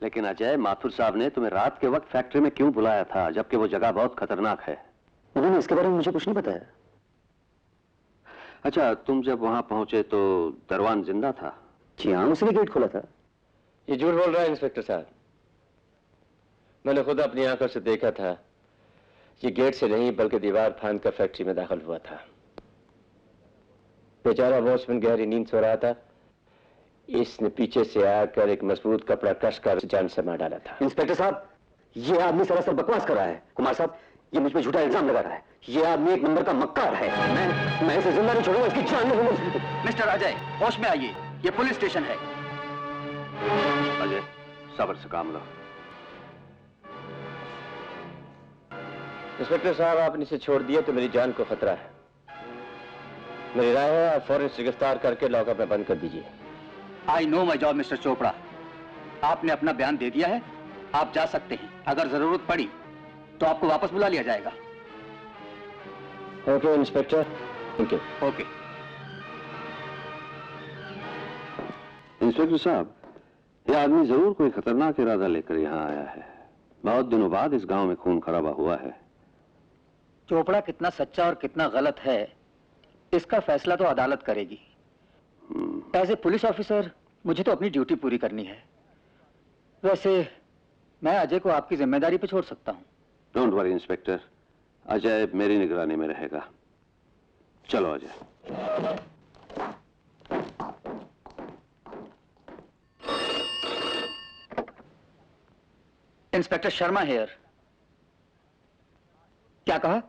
लेकिन अजय, माथुर साहब ने तुम्हें रात के वक्त फैक्ट्री में क्यों बुलाया था, जबकि वो जगह बहुत खतरनाक है? उन्होंने इसके बारे में मुझे कुछ नहीं बताया। अच्छा, तुम जब वहां पहुंचे तो दरवान जिंदा था? जी हाँ, उसने गेट खोला था। ये झूठ बोल रहा है इंस्पेक्टर साहब। मैंने खुद अपनी आंखों से देखा था। ये गेट से नहीं बल्कि दीवार फांद कर फैक्ट्री में दाखिल हुआ था। बेचारा वॉचमैन गहरी नींद सो रहा था। इसने पीछे से आकर एक मजबूत कपड़ा कस कर जान से मार डाला था। इंस्पेक्टर साहब, ये आदमी सरासर बकवास कर रहा है। कुमार साहब, ये मुझ पे झूठा इल्जाम लगा रहा है। ये आदमी एक नंबर का मक्कार है। मैं इसे जिंदा नहीं छोड़ूंगा, इसकी जान नहीं लूंगा। मिस्टर अजय, होश में आइए, ये पुलिस स्टेशन है। अजय, सब्र से काम लो। इंस्पेक्टर साहब, आपने इसे छोड़ दिया तो मेरी जान को खतरा है। मेरी राय है आप फौरन इसे गिरफ्तार करके लॉकअप में बंद कर दीजिए। I know my job mister Chopra. आपने अपना बयान दे दिया है, आप जा सकते हैं। अगर जरूरत पड़ी तो आपको वापस बुला लिया जाएगा। Okay inspector. Okay okay. Inspector साहब, यह आदमी जरूर कोई खतरनाक इरादा लेकर यहाँ आया है। बहुत दिनों बाद इस गांव में खून खराबा हुआ है। चोपड़ा कितना सच्चा और कितना गलत है, इसका फैसला तो अदालत करेगी। एज ए पुलिस ऑफिसर मुझे तो अपनी ड्यूटी पूरी करनी है। वैसे मैं अजय को आपकी जिम्मेदारी पे छोड़ सकता हूँ। डोंट वरी इंस्पेक्टर, अजय मेरी निगरानी में रहेगा। चलो अजय। Inspector Sharma here. क्या कहा?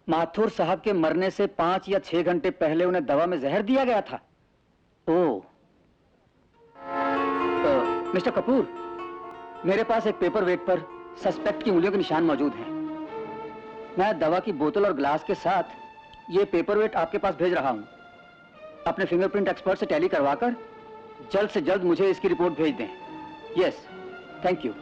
माथुर साहब के मरने से 5 या 6 घंटे पहले उन्हें दवा में जहर दिया गया था। ओह, मिस्टर कपूर, मेरे पास एक पेपर वेट पर सस्पेक्ट की उंगलियों के निशान मौजूद हैं। मैं दवा की बोतल और ग्लास के साथ ये पेपर वेट आपके पास भेज रहा हूं। अपने फिंगरप्रिंट एक्सपर्ट से टैली करवाकर जल्द से जल्द मुझे इसकी रिपोर्ट भेज दें। Yes, thank you.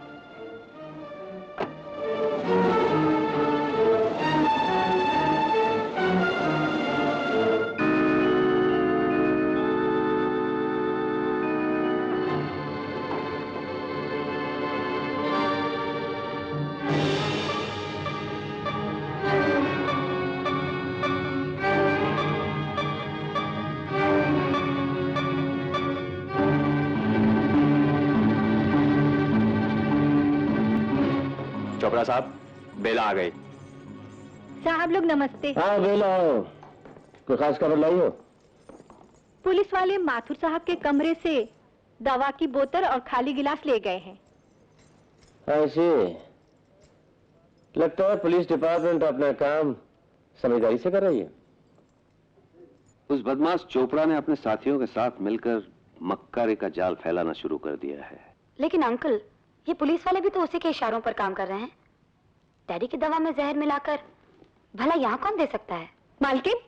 चोपड़ा साहब, बेला आ गई। साहब लोग नमस्ते। हाँ बेला, कोई खास खबर लाई हो? पुलिस वाले माथुर साहब के कमरे से दवा की बोतल और खाली गिलास ले गए हैं। ऐसे लगता है पुलिस डिपार्टमेंट अपना काम समझदारी से कर रही है। उस बदमाश चोपड़ा ने अपने साथियों के साथ मिलकर मक्कारी का जाल फैलाना शुरू कर दिया है। लेकिन अंकल, ये पुलिस वाले भी तो उसी के इशारों पर काम कर रहे हैं। डैडी की दवा में जहर मिलाकर भला यहाँ कौन दे सकता है? मालकिन,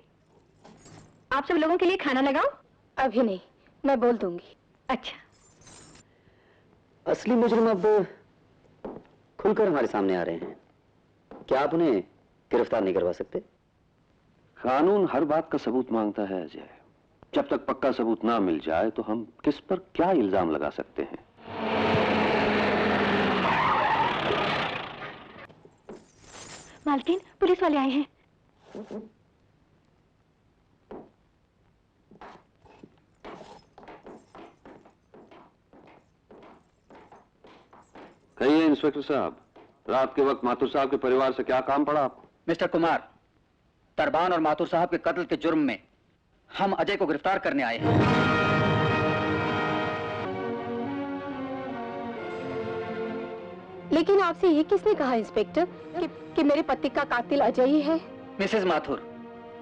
आप सब लोगों के लिए खाना लगाओ? अभी नहीं, मैं बोल दूंगी। अच्छा। असली मुजरिम अब खुलकर हमारे सामने आ रहे हैं। क्या आप उन्हें गिरफ्तार नहीं करवा सकते? कानून हर बात का सबूत मांगता है अजय। जब तक पक्का सबूत ना मिल जाए तो हम किस पर क्या इल्जाम लगा सकते हैं? मालकिन, पुलिस वाले आए हैं। कहिए इंस्पेक्टर साहब, रात के वक्त माथुर साहब के परिवार से क्या काम पड़ा आपको? मिस्टर कुमार, तरबान और माथुर साहब के कत्ल के जुर्म में हम अजय को गिरफ्तार करने आए हैं। लेकिन आपसे ये किसने कहा इंस्पेक्टर कि मेरे पति का कातिल अजय ही है? मिसेस माथुर,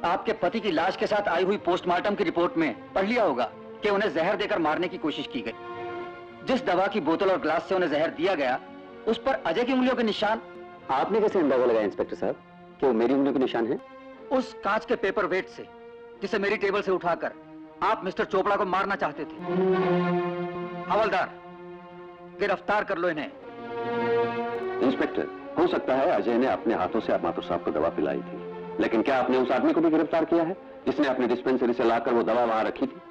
आपके पति की लाश के साथ आई हुई पोस्टमार्टम की रिपोर्ट में पढ़ लिया होगा कि उन्हें जहर देकर मारने की कोशिश की गई। जिस दवा की बोतल और ग्लास से उन्हें जहर दिया गया, उस पर अजय की उंगलियों के निशान। आपने कैसे अंदाजा लगाया इंस्पेक्टर साहब कि वो मेरी उंगलियों के निशान है? उस कांच के पेपर वेट से जिसे मेरी टेबल से उठाकर आप मिस्टर चोपड़ा को मारना चाहते थे। हवलदार, गिरफ्तार कर लो इन्हें। इंस्पेक्टर, हो सकता है अजय ने अपने हाथों से आप माथुर साहब को दवा पिलाई थी, लेकिन क्या आपने उस आदमी को भी गिरफ्तार किया है जिसने अपनी डिस्पेंसरी से लाकर वो दवा वहां रखी थी?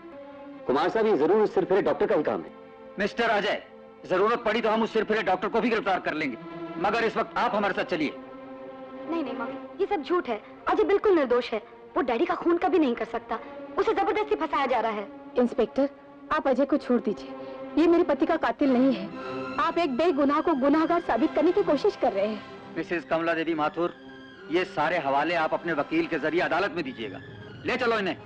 कुमार साहब, ये जरूर सिर्फ फिरे डॉक्टर का ही काम है। मिस्टर अजय, जरूरत पड़ी तो हम उस सिरफिरे डॉक्टर को भी गिरफ्तार कर लेंगे, मगर इस वक्त आप हमारे साथ चलिए। नहीं नहीं मम्मी, ये सब झूठ है। अजय बिल्कुल निर्दोष है। वो डैडी का खून कभी नहीं कर सकता। उसे जबरदस्ती फंसाया जा रहा है। इंस्पेक्टर, आप अजय को छोड़ दीजिए। ये मेरे पति का कातिल नहीं है। आप एक बेगुनाह को गुनाहगार साबित करने की कोशिश कर रहे हैं। मिसेस कमला देवी माथुर, ये सारे हवाले आप अपने वकील के जरिए अदालत में दीजिएगा। ले चलो इन्हें।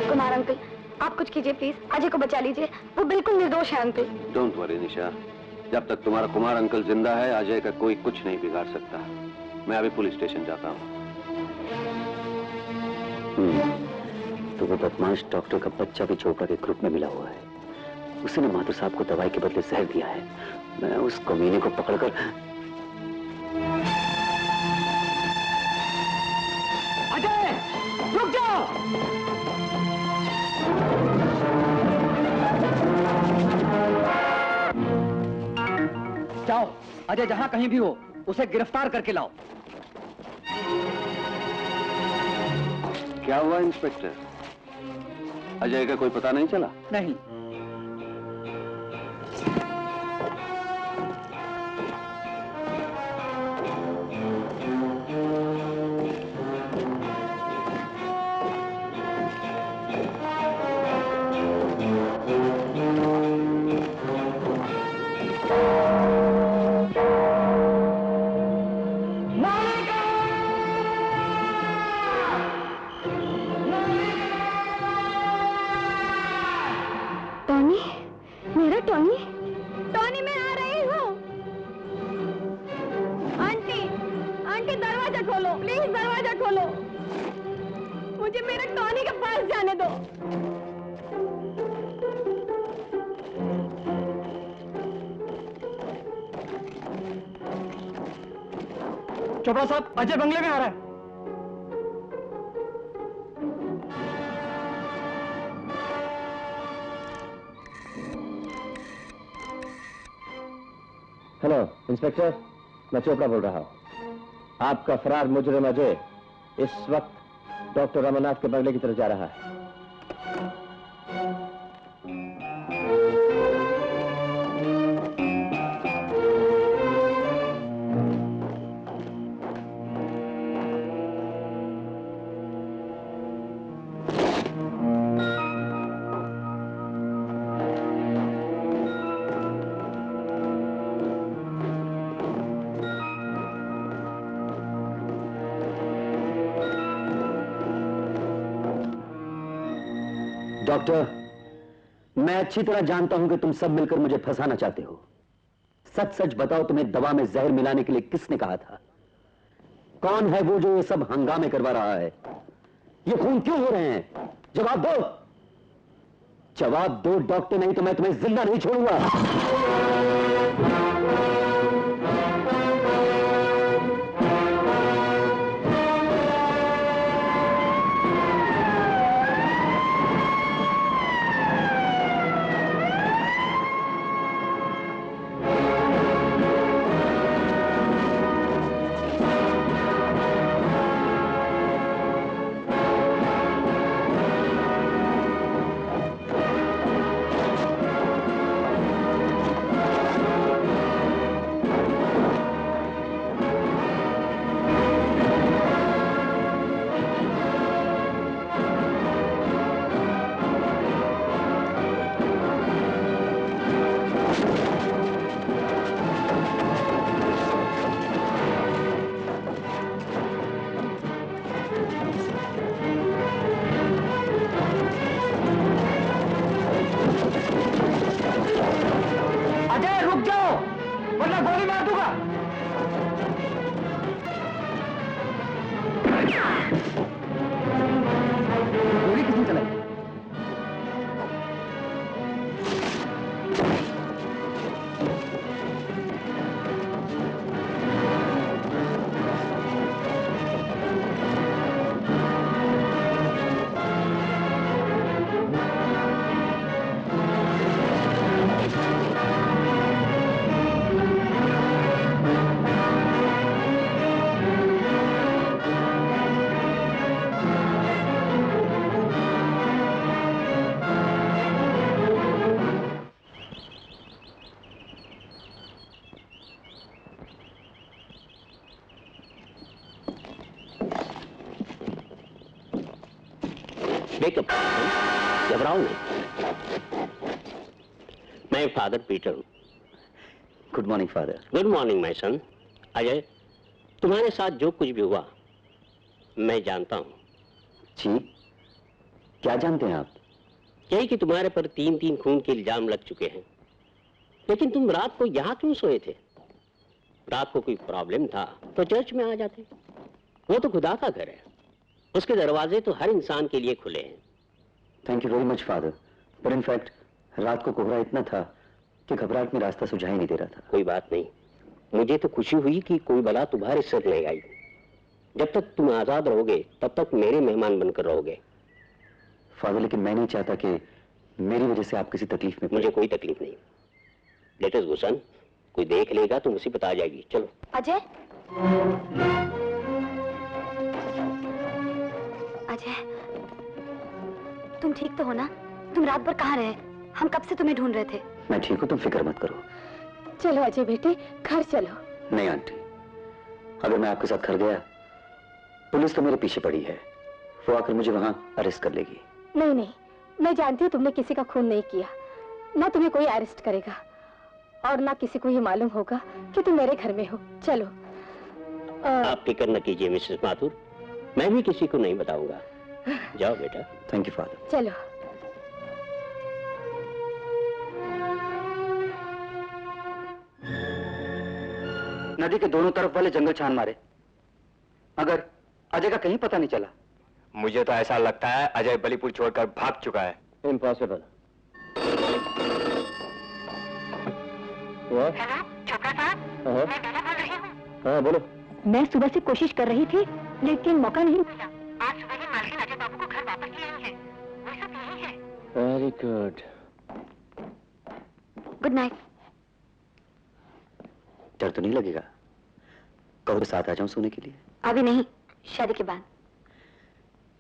कुमार अंकल, आप कुछ कीजिए प्लीज। अजय को बचा लीजिए, वो बिल्कुल निर्दोष है अंकल। डोंट वरी निशा, जब तक तुम्हारा कुमार अंकल जिंदा है अजय का कोई कुछ नहीं बिगाड़ सकता। मैं अभी पुलिस स्टेशन जाता हूँ। तो वो बदमाश डॉक्टर का बच्चा भी चोपड़ा के ग्रुप में मिला हुआ है। उसने माथुर साहब को दवाई के बदले जहर दिया है। मैं उस कमीने को पकड़कर। अजय, रुक जाओ। जाओ, अजय जहां कहीं भी हो उसे गिरफ्तार करके लाओ। क्या हुआ इंस्पेक्टर? अजय का कोई पता नहीं चला? नहीं। चोपड़ा साहब, अजय बंगले में आ रहा है। हेलो इंस्पेक्टर, मैं चोपड़ा बोल रहा हूँ। आपका फरार मुजरिम अजय इस वक्त डॉक्टर रमनाथ के बंगले की तरफ जा रहा है। डॉक्टर, मैं अच्छी तरह जानता हूं कि तुम सब मिलकर मुझे फंसाना चाहते हो। सच सच बताओ, तुम्हें दवा में जहर मिलाने के लिए किसने कहा था? कौन है वो जो ये सब हंगामे करवा रहा है? ये खून क्यों हो रहे हैं? जवाब दो, जवाब दो डॉक्टर, नहीं तो मैं तुम्हें जिंदा नहीं छोड़ूंगा। वरना गोली मार दूंगा। गोली किसने चलाई? वेकअप, घबराओ नहीं। मैं फादर पीटर हूँ। Good morning father. Good morning my son. Ajay, तुम्हारे साथ जो कुछ भी हुआ मैं जानता हूँ। जी, क्या जानते हैं आप? यही कि तुम्हारे पर 3 खून के इल्जाम लग चुके हैं। लेकिन तुम रात को यहाँ क्यों सोए थे? रात को कोई प्रॉब्लम था तो चर्च में आ जाते। वो तो खुदा का घर है, उसके दरवाजे तो हर इंसान के लिए खुले हैं। Thank you very much father, पर इनफैक्ट रात को कोहरा इतना था कि घबराहट में रास्ता सुझाई नहीं दे रहा था। कोई बात नहीं, मुझे तो खुशी हुई कि कोई बला तुम्हारे सर नहीं आई। जब तक तुम आजाद रहोगे तब तक मेरे मेहमान बनकर रहोगे। फादर, लेकिन मैं नहीं चाहता कि मेरी वजह से आप किसी तकलीफ में। मुझे कोई तकलीफ नहीं। लेट अस गो सन, कोई देख लेगा तो मुसीबत आ जाएगी। चलो। अजय, अजय, तुम ठीक तो हो ना? तुम रात भर कहाँ रहे? हम कब से तुम्हें ढूंढ रहे थे। मैं ठीक हूँ, तुम फिक्र मत करो। चलो अजय बेटे, घर चलो। नहीं आंटी, अगर मैं आपके साथ घर गया पुलिस तो मेरे पीछे पड़ी है, वो आकर मुझे वहां अरेस्ट कर लेगी। नहीं नहीं, मैं जानती हूँ तुमने किसी का खून नहीं किया, ना तुम्हें कोई अरेस्ट करेगा और ना किसी को ये मालूम होगा कि तुम मेरे घर में हो। चलो। आप फिक्र न कीजिए मिसेस माथुर, मैं भी किसी को नहीं बताऊंगा। जाओ बेटा। Thank you father. चलो। नदी के दोनों तरफ वाले जंगल छान मारे, मगर अजय का कहीं पता नहीं चला। मुझे तो ऐसा लगता है अजय बलीपुर छोड़कर भाग चुका है। इम्पॉसिबल। हेलो, चोपड़ा साहब, मैं बेला बोल रही हूँ। हाँ बोलो। मैं सुबह से कोशिश कर रही थी लेकिन मौका नहीं मिला। आज सुबह ही मालकिन अजय बाबू को घर वापस ले आई है। वो सब यही है। Very good. Good night. डर तो नहीं लगेगा? कहो तो साथ आ जाऊं सोने के लिए। अभी नहीं, शादी के बाद।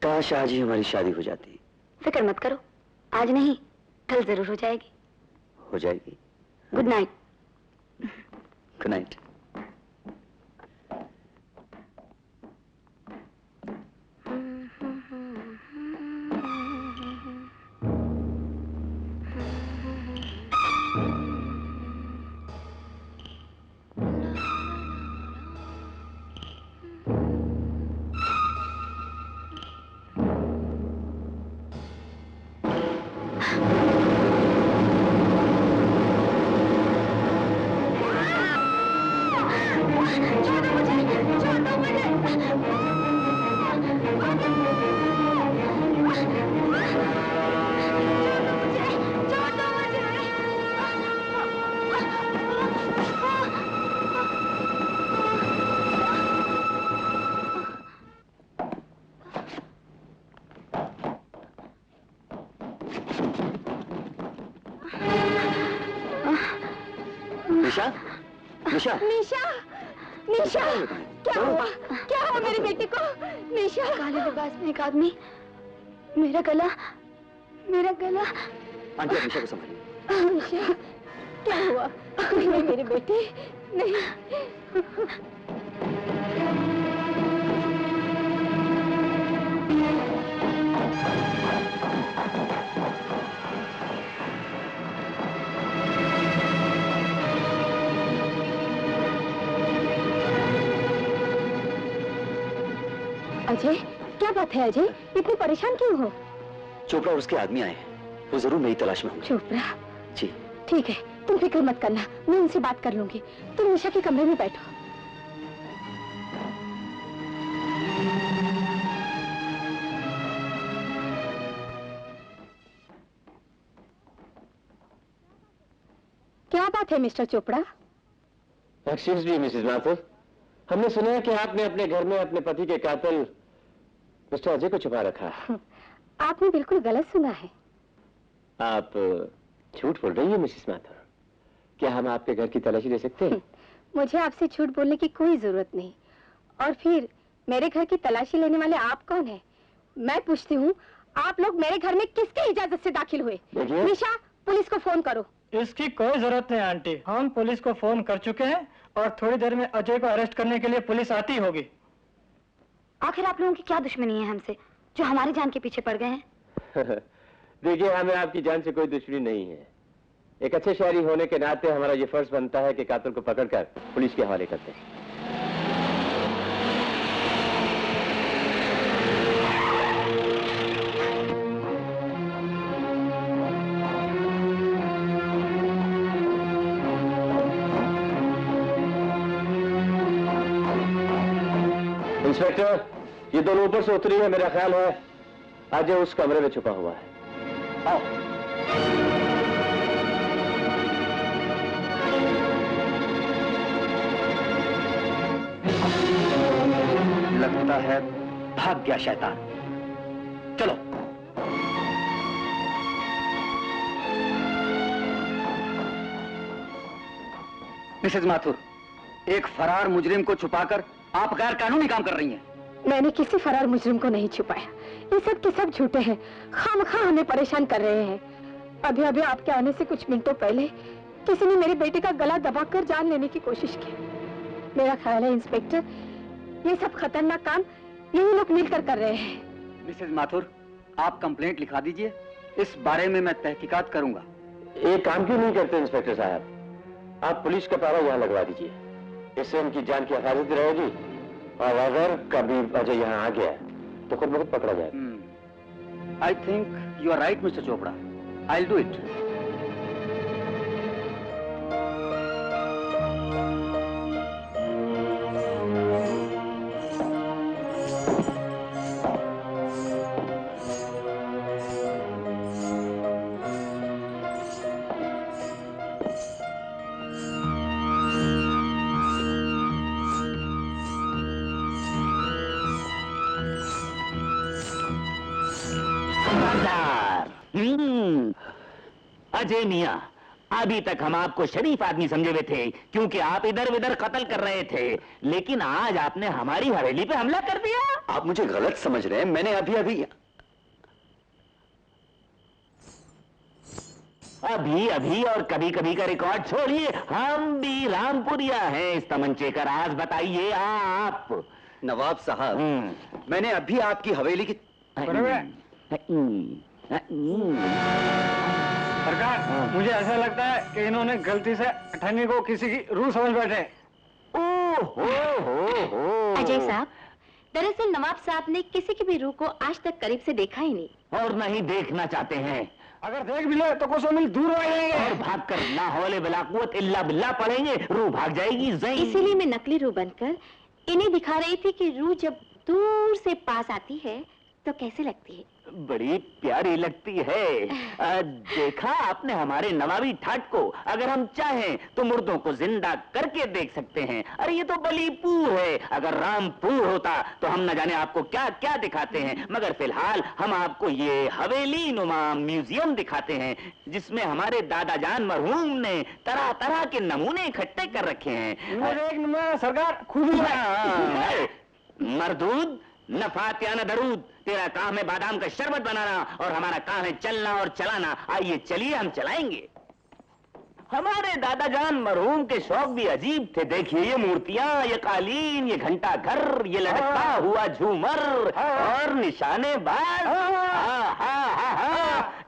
काश आज ही हमारी शादी हो जाती। फिक्र मत करो, आज नहीं कल जरूर हो जाएगी। हो जाएगी। Good night. Good night. Nisha, Nisha, Nisha, Nisha, क्या हुआ? क्या हुआ मेरी बेटी को? निशा, काले लिबास में एक आदमी, मेरा गला, मेरा गला। आंटी, निशा को संभालिए। निशा, क्या हुआ? नहीं मेरी बेटी, नहीं। अजय, क्या बात है अजय? इतने परेशान क्यों हो? चोपड़ा और उसके आदमी आए हैं, वो जरूर मेरी तलाश में होंगे। चोपड़ा? जी। ठीक है, तुम फिक्र मत करना, मैं उनसे बात कर लूंगी। तुम निशा के कमरे में बैठो। क्या बात है mister Chopra? Excuse me Mrs Mathur, हमने सुना है कि आपने अपने घर में अपने पति के कातिल मिस्टर अजय को छुपा रखा है। आपने बिल्कुल गलत सुना है। आप झूठ बोल रही हैं मिसेस माथुर। क्या हम आपके घर की तलाशी ले सकते हैं? मुझे आपसे झूठ बोलने की कोई जरूरत नहीं। और फिर मेरे घर की तलाशी लेने वाले आप कौन है? मैं पूछती हूँ, आप लोग मेरे घर में किसकी इजाजत से दाखिल हुए? निशा, पुलिस को फोन करो। इसकी कोई जरूरत नहीं आंटी, हम पुलिस को फोन कर चुके हैं और थोड़ी देर में अजय को अरेस्ट करने के लिए पुलिस आती होगी। आखिर आप लोगों की क्या दुश्मनी है हमसे, जो हमारी जान के पीछे पड़ गए हैं? देखिए, हमें आपकी जान से कोई दुश्मनी नहीं है। एक अच्छे शहरी होने के नाते हमारा ये फर्ज बनता है कि कातिल को पकड़कर पुलिस के हवाले करते हैं। इंस्पेक्टर, ये दोनों ऊपर से उतरी है, मेरा ख्याल है अजय उस कमरे में छुपा हुआ है। आओ। लगता है भाग गया शैतान। चलो। मिसेस माथुर, एक फरार मुजरिम को छुपाकर आप गैर कानूनी काम कर रही हैं। मैंने किसी फरार मुजरिम को नहीं छुपाया। ये सब के सब झूठे हैं, खामखा हमें परेशान कर रहे हैं। अभी अभी आपके आने से कुछ मिनटों पहले किसी ने मेरे बेटे का गला दबाकर जान लेने की कोशिश की। मेरा ख्याल है इंस्पेक्टर, ये सब खतरनाक काम यही लोग मिलकर कर रहे हैं। मिसेस माथुर, आप कंप्लेंट लिखा दीजिए, इस बारे में मैं तहकीकात करूंगा। एक काम क्यों नहीं करते इंस्पेक्टर साहब? आप पुलिस का पारा यहाँ लगवा दीजिए, इससे उनकी जान की हिफाजत रहेगी। और अगर कभी अजय यहाँ आ गया तो खुद बहुत पकड़ा जाएगा। I think you are right mister Chopra, I will do it. Ajay मियां, अभी तक हम आपको शरीफ आदमी समझे हुए थे क्योंकि आप इधर उधर कत्ल कर रहे थे, लेकिन आज आपने हमारी हवेली पे हमला कर दिया। आप मुझे गलत समझ रहे हैं। मैंने अभी अभी और कभी कभी का रिकॉर्ड छोड़िए, हम भी रामपुरिया हैं। इस तमंचे का राज बताइए आप। नवाब साहब, मैंने अभी आपकी हवेली की सरकार, मुझे ऐसा लगता है कि इन्होंने गलती से अठन्नी को किसी की रूह समझ बैठे। अजय साहब, दरअसल नवाब साहब ने किसी की भी रूह को आज तक करीब से देखा ही नहीं और नहीं देखना चाहते हैं। अगर देख भी ले तो कोसों मील दूर रह जाएंगे और भागकर ला हौले बिला कुव्वत इल्ला बिल्ला पड़ेंगे, रूह भाग जाएगी। इसीलिए मैं नकली रूह बनकर इन्हें दिखा रही थी कि रूह जब दूर से पास आती है तो कैसे लगती है। बड़ी प्यारी लगती है। देखा आपने हमारे नवाबी ठाट को? अगर हम चाहें तो मुर्दों को जिंदा करके देख सकते हैं। अरे ये तो बलीपुर है, अगर रामपुर होता तो हम न जाने आपको क्या क्या दिखाते हैं। मगर फिलहाल हम आपको ये हवेली नुमा म्यूजियम दिखाते हैं जिसमें हमारे दादा जान मरहूम ने तरह तरह के नमूने इकट्ठे कर रखे हैं। सरकार खूब मरदूद, न फातिया न दरूद। तेरा काम है बादाम का शरबत बनाना और हमारा काम है चलना और चलाना। आइए चलिए, हम चलाएंगे। हमारे दादा जान मरहूम के शौक भी अजीब थे। देखिए ये मूर्तियां, ये कालीन, ये घंटा घर, ये लटकता हुआ झूमर और निशानेबाज।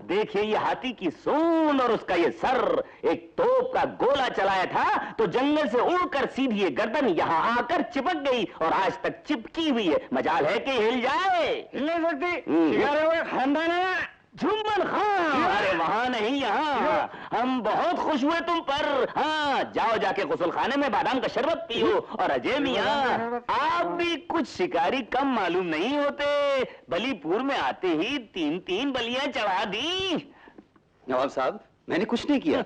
देखिए ये हाथी की सूंड और उसका ये सर। एक तोप का गोला चलाया था तो जंगल से उड़कर सीधी ये गर्दन यहाँ आकर चिपक गई और आज तक चिपकी हुई है। मजाल है कि हिल जाए। हिल नहीं सकती, खानदान है। झुम्मन खान, अरे वहाँ नहीं यहाँ। हम बहुत खुश हुए तुम पर। हाँ, जाओ जाके गुसल खाने में बादाम का शरबत पियो। और अजय मियाँ, आप भी कुछ शिकारी कम मालूम नहीं होते। बलीपुर में आते ही 3-3 बलियां चढ़ा दी। नवाब साहब, मैंने कुछ नहीं किया।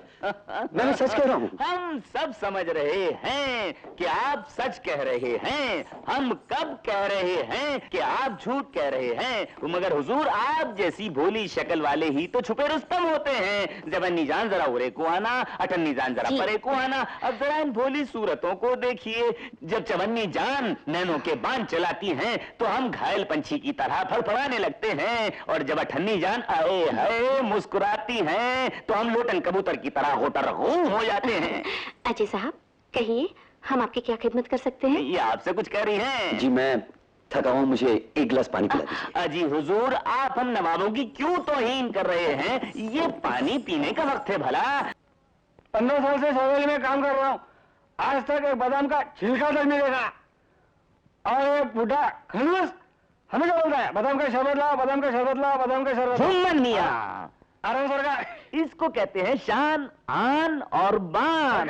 मैं सच कह रहा हूँ। हम सब समझ रहे हैं कि आप सच कह रहे हैं। हम कब कह रहे हैं कि आप झूठ कह रहे हैं। मगर हुजूर, आप जैसी भोली शक्ल वाले ही तो छुपे रुस्तम होते हैं। जवानी जान जरा उरे को आना, अठन्नी जान जरा परे को आना। अब जरा इन भोली सूरतों को देखिए। जब चवन्नी जान नैनों के बांध चलाती हैं तो हम घायल पंछी की तरह फड़फड़ाने लगते हैं। और जब अठन्नी जान आए हाय मुस्कुराती हैं तो हम लोटन कबूतर की तरह होटर हो जाते हैं। अजय साहब, कहिए, हम आपकी क्या खिदमत कर सकते हैं? ये आपसे कुछ कह रही हैं? जी मैं थका हूँ, मुझे एक गिलास पानी पिला दीजिए। अजी हुजूर, आप हम नवाबों की क्यों तौहीन कर रहे हैं? ये पानी पीने का वक्त है भला। 15 साल से सवेल में काम कर रहा हूँ, आज तक एक बादाम का छिलका तक नहीं देखा। और ये बूढ़ा खलूस हमें क्या बोलता है, बादाम का शरबत लाओ, बादाम का शरबत लाओ, बादाम का शरबत। झुम्मन मियां, अरे सरकार, इसको कहते हैं शान, आन और बान।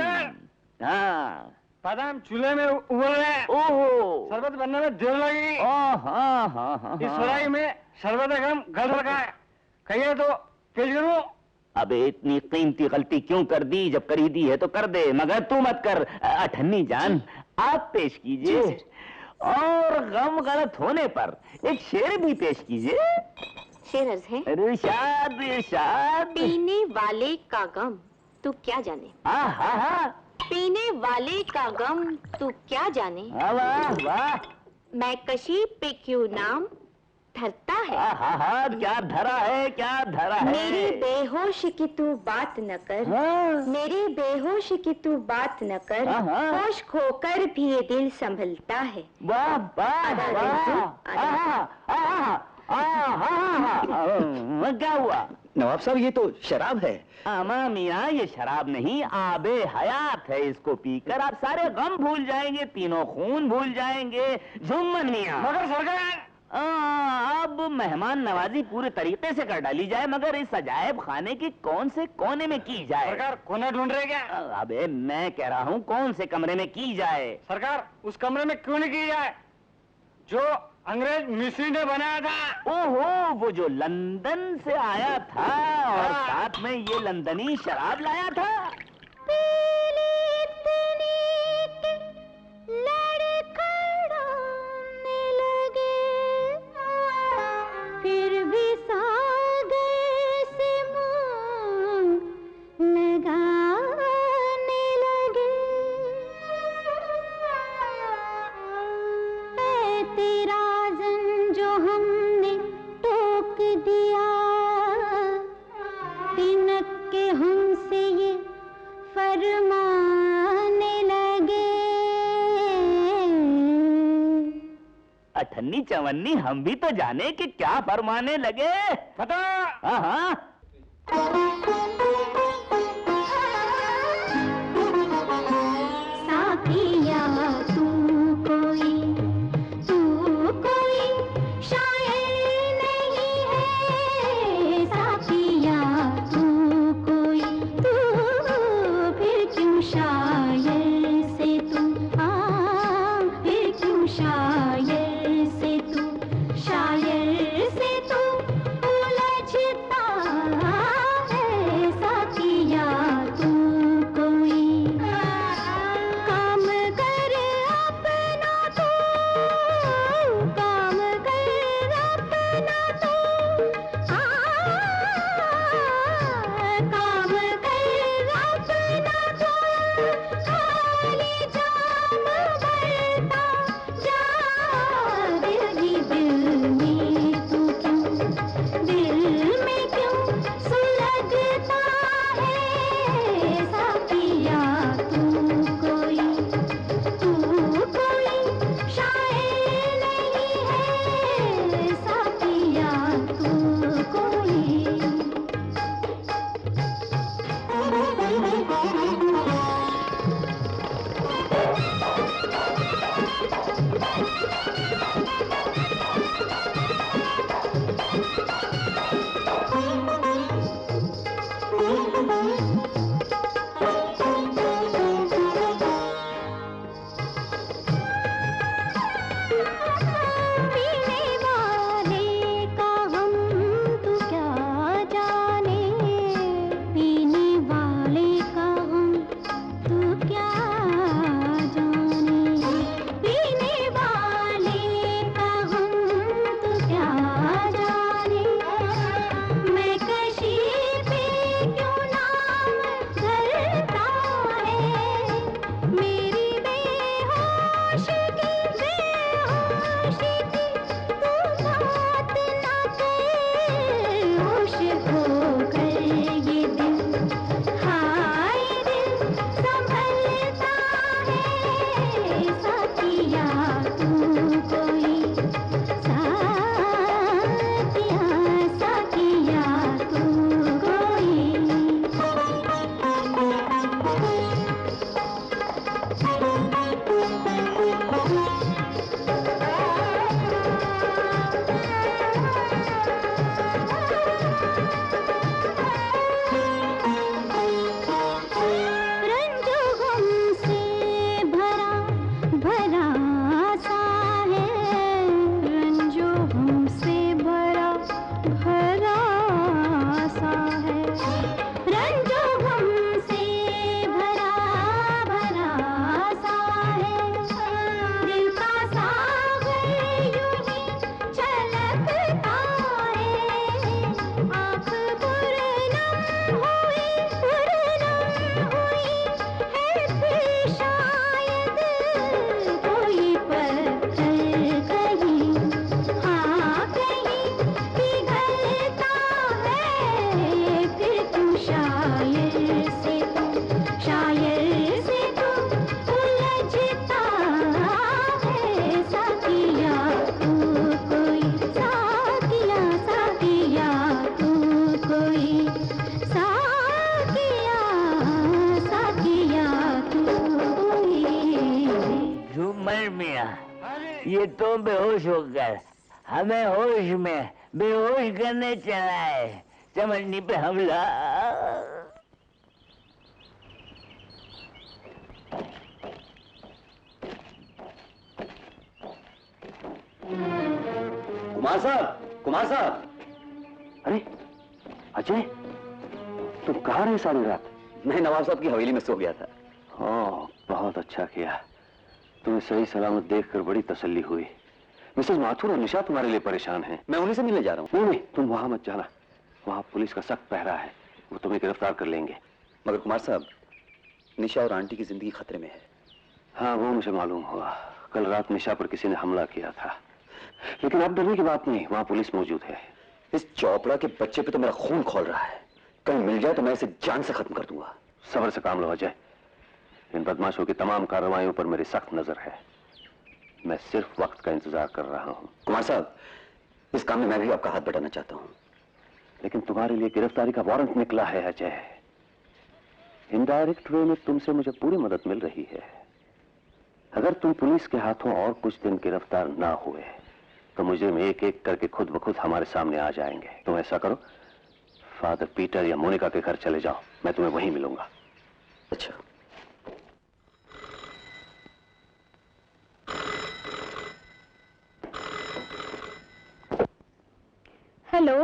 हाँ, बादाम चूल्हे में उबल रहे। ओहो, शरबत बनने में देर लगी। हाँ। इस सुराही में शरबत एकदम गल रखा है, कहिए तो पेश करूं? अबे इतनी कीमती गलती क्यों कर दी? जब कर ही दी है तो कर दे, मगर तू मत कर। अठन्नी जान, आप पेश कीजिए। और गम गलत होने पर एक शेर भी पेश कीजिए। शेर अर्ज है। इरशाद इरशाद। पीने वाले का गम तू क्या जाने। हाँ। पीने वाले का गम तू क्या जाने। वाह वाह। मैं कशी पे क्यों नाम धरता है। हाँ, क्या धरा है, क्या धरा है। मेरी बेहोश की तू बात न कर। मेरी बेहोश की तू बात न कर। होश खोकर भी ये दिल संभलता है। वाह वाह वाह। क्या हुआ नवाब साहब, ये तो शराब है। अमा मियाँ, ये शराब नहीं, आबे हयात है। इसको पीकर आप सारे गम भूल जाएंगे, तीनों खून भूल जाएंगे। झुम्मन मियाँ, मगर सरकार, अब मेहमान नवाजी पूरे तरीके से कर डाली जाए, मगर इस अजायब खाने के कौन से कोने में की जाए? सरकार, कोना ढूंढ रहे क्या? अबे मैं कह रहा हूँ कौन से कमरे में की जाए। सरकार, उस कमरे में क्यों नहीं की जाए जो अंग्रेज मिस्री ने बनाया था। ओहो, वो जो लंदन से आया था और साथ में ये लंदनी शराब लाया था। फिर भी सागर से मुंह लगाने लगे। ऐ तेरा जन जो हमने टोक दिया, तिनक के हमसे ये फरमाने लगे। अठन्नी चवन्नी, हम भी तो जाने कि क्या फरमाने लगे। पता? हाँ। साथिया तू कोई शायर नहीं है। साथिया तू फिर क्यों शायर से तू फिर क्यों शायर से तू उलझता है। साथिया ये तो बेहोश होकर हमें होश में बेहोश करने चला है। चमड़नी पे हमला। कुमार साहब, कुमार साहब। अरे अजय, तुम कहाँ रहे सारी रात? मैं नवाब साहब की हवेली में सो गया था। हाँ, बहुत अच्छा किया। तुम्हें सही सलामत देखकर बड़ी तसल्ली हुई। मिसेस माथुर और निशा तुम्हारे लिए परेशान हैं। मैं उन्हीं से मिलने जा रहा हूँ। नहीं, तुम वहां मत जाना। वहां पुलिस का सख्त पहरा है, वो तुम्हें गिरफ्तार कर लेंगे। मगर कुमार साहब, निशा और आंटी की जिंदगी खतरे में है। हाँ, वो मुझे मालूम हुआ। कल रात निशा पर किसी ने हमला किया था, लेकिन अब डरने की बात नहीं, वहां पुलिस मौजूद है। इस चौपड़ा के बच्चे पे तो मेरा खून खौल रहा है। कल मिल जाए तो मैं इसे जान से खत्म कर दूंगा। सब्र से काम लो अजय। इन बदमाशों की तमाम कार्रवाइयों पर मेरी सख्त नजर है। मैं सिर्फ वक्त का इंतजार कर रहा हूं। कुमार साहब, इस काम में मैं भी आपका हाथ बटाना चाहता हूं, लेकिन तुम्हारे लिए गिरफ्तारी का वारंट निकला है अजय। इनडायरेक्ट वे में तुमसे मुझे पूरी मदद मिल रही है। अगर तुम पुलिस के हाथों और कुछ दिन गिरफ्तार ना हुए तो मुझे एक एक करके खुद ब खुद हमारे सामने आ जाएंगे। तुम ऐसा करो, फादर पीटर या मोनिका के घर चले जाओ, मैं तुम्हें वहीं मिलूंगा। अच्छा। Hello,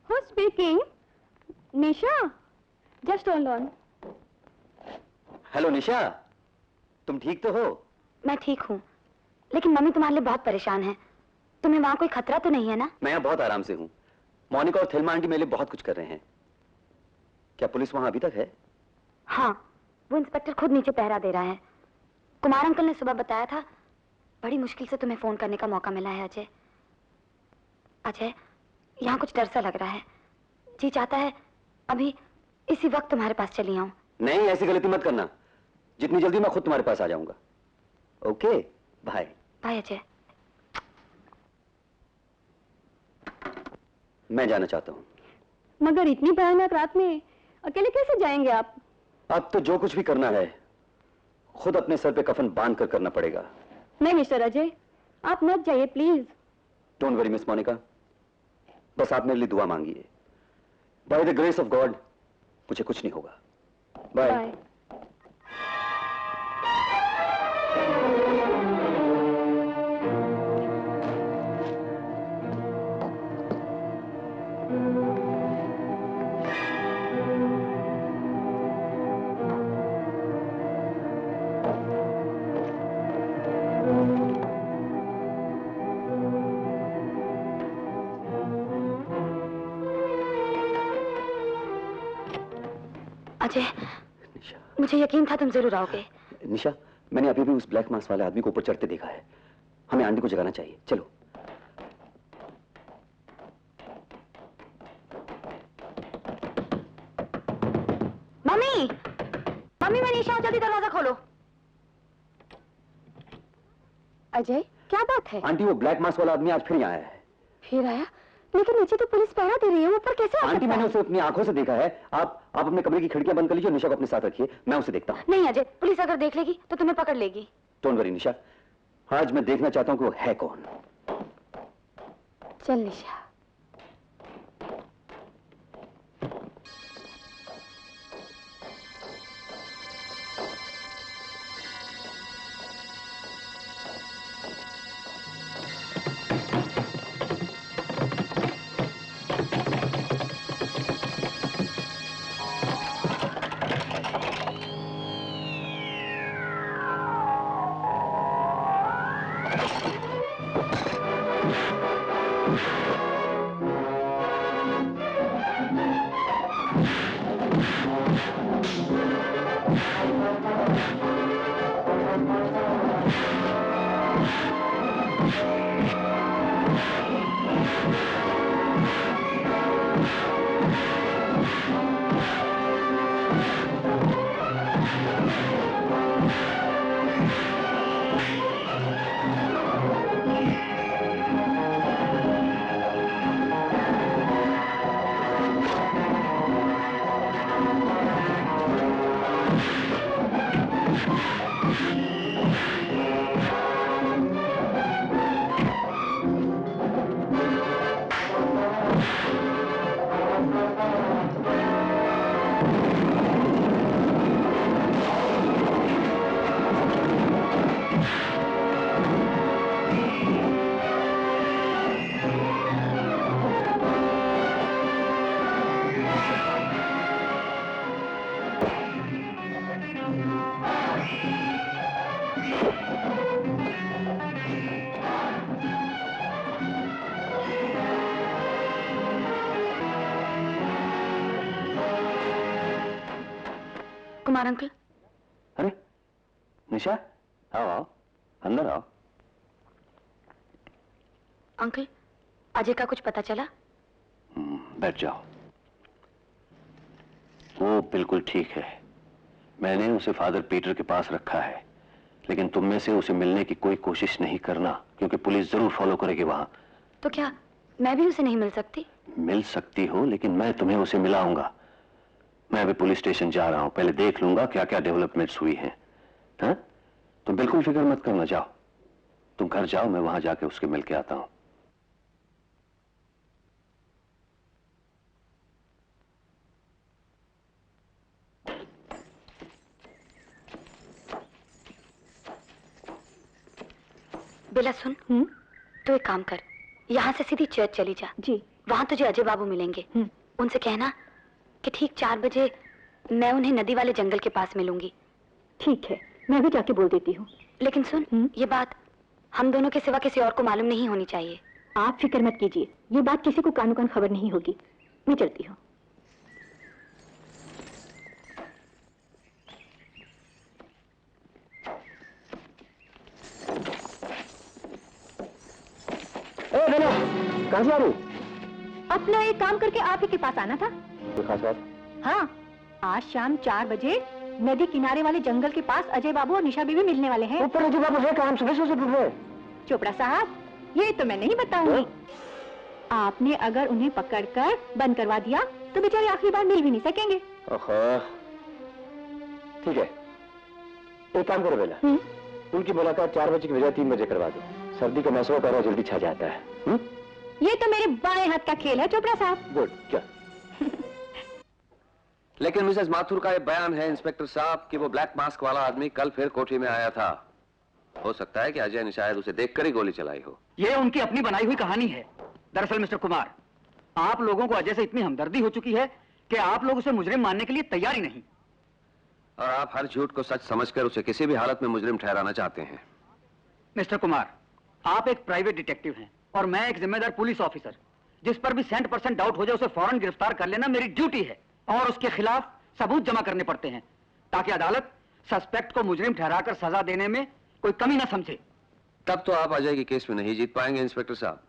who speaking? Nisha, just hold on. Hello Nisha, तुम ठीक तो हो? मैं ठीक हूँ, लेकिन मम्मी तुम्हारे लिए बहुत परेशान है। तुम्हें वहाँ कोई खतरा तो नहीं है ना? मैं यहाँ बहुत आराम से हूँ। मोनिका और थेल्मा आंटी मेरे लिए बहुत कुछ कर रहे हैं। क्या पुलिस वहाँ अभी तक है? हाँ, वो इंस्पेक्टर खुद नीचे पहरा दे रहा है। कुमार अंकल ने सुबह बताया था। बड़ी मुश्किल से तुम्हें फोन करने का मौका मिला है अजय। अजय, यहाँ कुछ डर सा लग रहा है। जी चाहता है अभी इसी वक्त तुम्हारे पास चली आऊं। नहीं, ऐसी गलती मत करना। जितनी जल्दी मैं खुद तुम्हारे पास आ जाऊंगा। Okay, bye. बाय अजय। मैं जाना चाहता हूँ। मगर इतनी भयानक रात में अकेले कैसे जाएंगे आप? अब तो जो कुछ भी करना है खुद अपने सर पे कफन बांध कर करना पड़ेगा। नहीं मिस्टर अजय, आप मत जाइए please. Don't worry miss Monika, बस आप मेरे लिए दुआ मांगिए। By the grace of God मुझे कुछ नहीं होगा। बाय। अजय, मुझे यकीन था तुम जरूर आओगे। निशा, मैंने अभी भी उस ब्लैक मास्क वाले आदमी को ऊपर चढ़ते देखा है। हमें आंटी को जगाना चाहिए। चलो। मम्मी, मम्मी मैं निशा हूं, जल्दी दरवाजा खोलो। अजय, क्या बात है? आंटी, वो ब्लैक मास्क वाला आदमी आज फिर यहाँ आया है। फिर आया? लेकिन नीचे तो पुलिस पहरा दे रही है, ऊपर कैसे आ आंटी, सकता मैंने है? उसे अपनी आंखों से देखा है। आप अपने कमरे की खिड़कियां बंद कर लीजिए और निशा को अपने साथ रखिए, मैं उसे देखता हूँ। नहीं अजय, पुलिस अगर देख लेगी तो तुम्हें पकड़ लेगी। डोंट वरी निशा, आज मैं देखना चाहता हूँ कि वो है कौन। चल निशा। कुमार अंकल। अरे निशा, आओ आओ, अंदर आओ। अंकल, अजय का कुछ पता चला? बैठ जाओ। वो बिल्कुल ठीक है। मैंने उसे फादर पीटर के पास रखा है, लेकिन तुम में से उसे मिलने की कोई कोशिश नहीं करना, क्योंकि पुलिस जरूर फॉलो करेगी वहां। तो क्या मैं भी उसे नहीं मिल सकती? मिल सकती हो, लेकिन मैं तुम्हें उसे मिलाऊंगा। मैं अभी पुलिस स्टेशन जा रहा हूं, पहले देख लूंगा क्या क्या डेवलपमेंट्स हुई हैं। हाँ? तुम बिल्कुल फिक्र मत करना, जाओ तुम घर जाओ, मैं वहां जाके उसके मिल के आता हूं। बेला सुन, तो एक काम कर, यहाँ से सीधी चर्च चली जा। जी। वहाँ तुझे अजय बाबू मिलेंगे। उनसे कहना कि ठीक 4 बजे मैं उन्हें नदी वाले जंगल के पास मिलूंगी। ठीक है, मैं भी जाके बोल देती हूँ। लेकिन सुन, ये बात हम दोनों के सिवा किसी और को मालूम नहीं होनी चाहिए। आप फिक्र मत कीजिए, ये बात किसी को कानो कान खबर नहीं होगी। मैं चलती हूँ। कहाँ से आ रही? अपना एक काम करके आप ही के पास आना था। कोई खास बात? हाँ, आज शाम 4 बजे नदी किनारे वाले जंगल के पास अजय बाबू और निशा बीवी मिलने वाले हैं। ऊपर अजय बाबू है, काम सुबह से ढूंढ रहे। चोपड़ा साहब, ये तो मैं नहीं बताऊंगी। आपने अगर उन्हें पकड़कर बंद करवा दिया तो बेचारे आखिरी बार मिल भी नहीं सकेंगे। ठीक है, एक काम करो बेला, उनकी मुलाकात 4 बजे की बजाय 3 बजे करवा दो। सर्दी का मौसम पैरा जल्दी छा जाता है। ये तो मेरे बाएं हाथ का खेल है चोपड़ा साहब। गुड, चल। लेकिन मिसेस माथुर का ये बयान है इंस्पेक्टर साहब कि वो ब्लैक मास्क वाला आदमी कल फिर कोठी में आया था। हो सकता है कि अजय ने शायद उसे देखकर ही गोली चलाई हो। ये उनकी अपनी बनाई हुई कहानी है। दरअसल मिस्टर कुमार, आप लोगों को अजय से इतनी हमदर्दी हो चुकी है कि आप लोग उसे मुजरिम मानने के लिए तैयार ही नहीं। और आप हर झूठ को सच समझकर उसे किसी भी हालत में मुजरिम ठहराना चाहते हैं। मिस्टर कुमार, आप एक प्राइवेट डिटेक्टिव हैं और मैं एक जिम्मेदार पुलिस ऑफिसर। जिस पर भी 100% डाउट हो जाए उसे फौरन गिरफ्तार कर लेना मेरी ड्यूटी है, और उसके खिलाफ सबूत जमा करने पड़ते हैं ताकि अदालत सस्पेक्ट को मुजरिम ठहराकर सजा देने में कोई कमी ना समझे। तब तो आप अजय की केस में नहीं जीत पाएंगे इंस्पेक्टर साहब।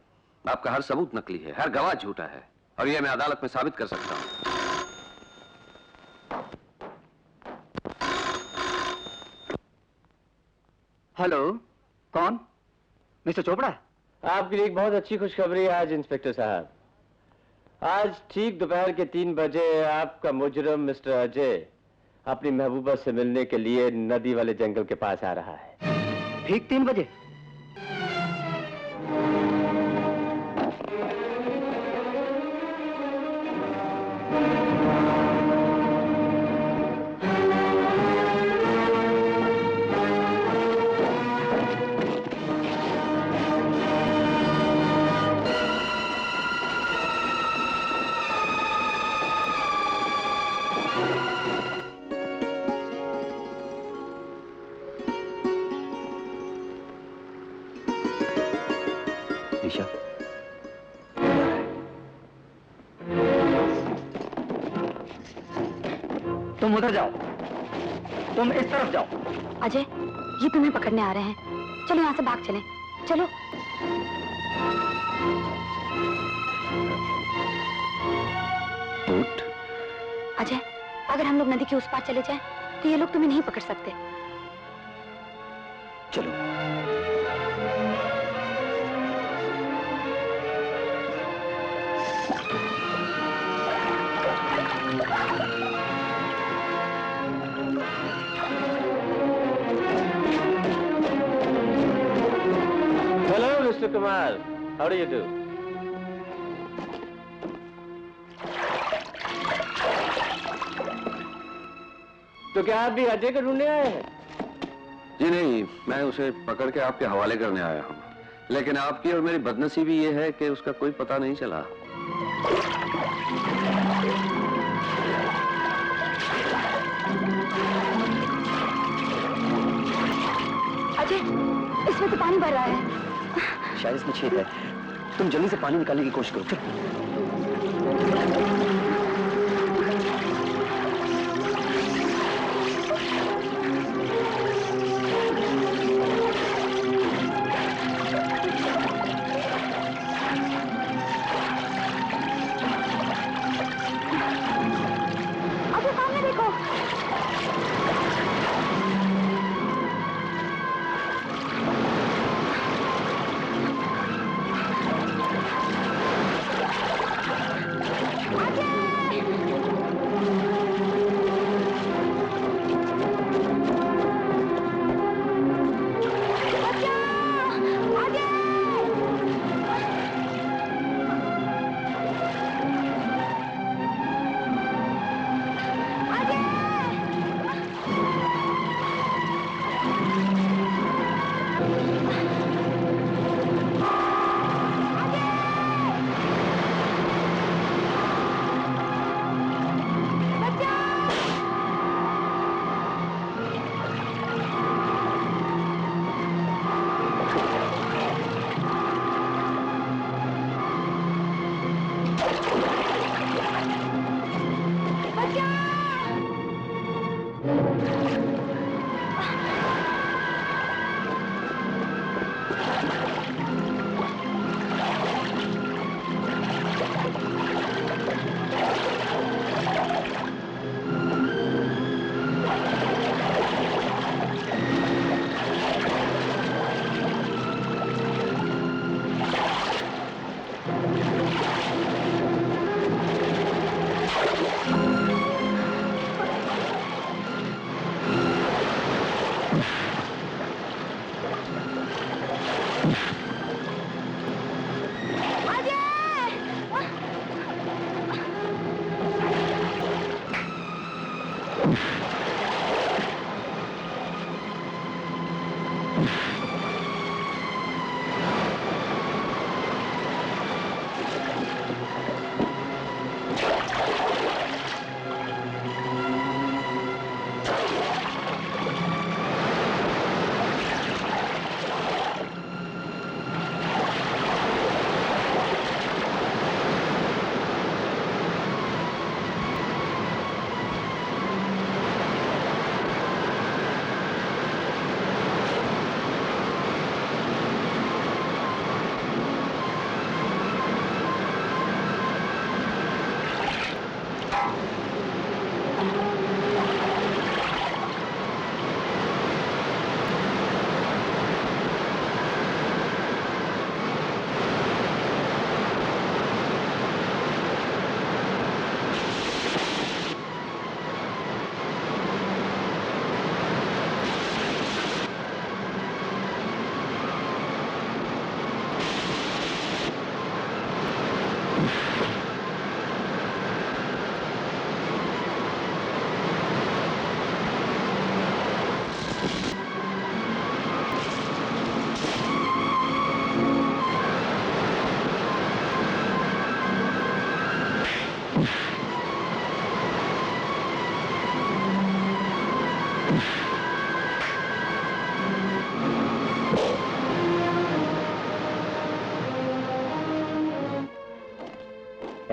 आपका हर सबूत नकली है, हर गवाह झूठा है, और यह मैं अदालत में साबित कर सकता हूं। हेलो, कौन? मिस्टर चोपड़ा? आपके लिए एक बहुत अच्छी खुशखबरी है आज इंस्पेक्टर साहब। आज ठीक दोपहर के 3 बजे आपका मुजरिम मिस्टर अजय अपनी महबूबा से मिलने के लिए नदी वाले जंगल के पास आ रहा है। ठीक 3 बजे? निशा, तुम उधर जाओ, तुम इस तरफ जाओ। अजय, ये तुम्हें पकड़ने आ रहे हैं। चलो यहाँ से भाग चलें। चलो। उठ। अजय, अगर हम लोग नदी के उस पार चले जाएं, तो ये लोग तुम्हें नहीं पकड़ सकते। चलो। Hello mister Kumar, how do you do? तो क्या आप भी अजय को ढूंढने आए हैं? जी नहीं, मैं उसे पकड़ के आपके हवाले करने आया हूँ। लेकिन आपकी और मेरी बदनसीबी ये है कि उसका कोई पता नहीं चला। अजय, इसमें तो पानी भर रहा है। शायद इसमें छेद है। तुम जल्दी से पानी निकालने की कोशिश करो। चलो।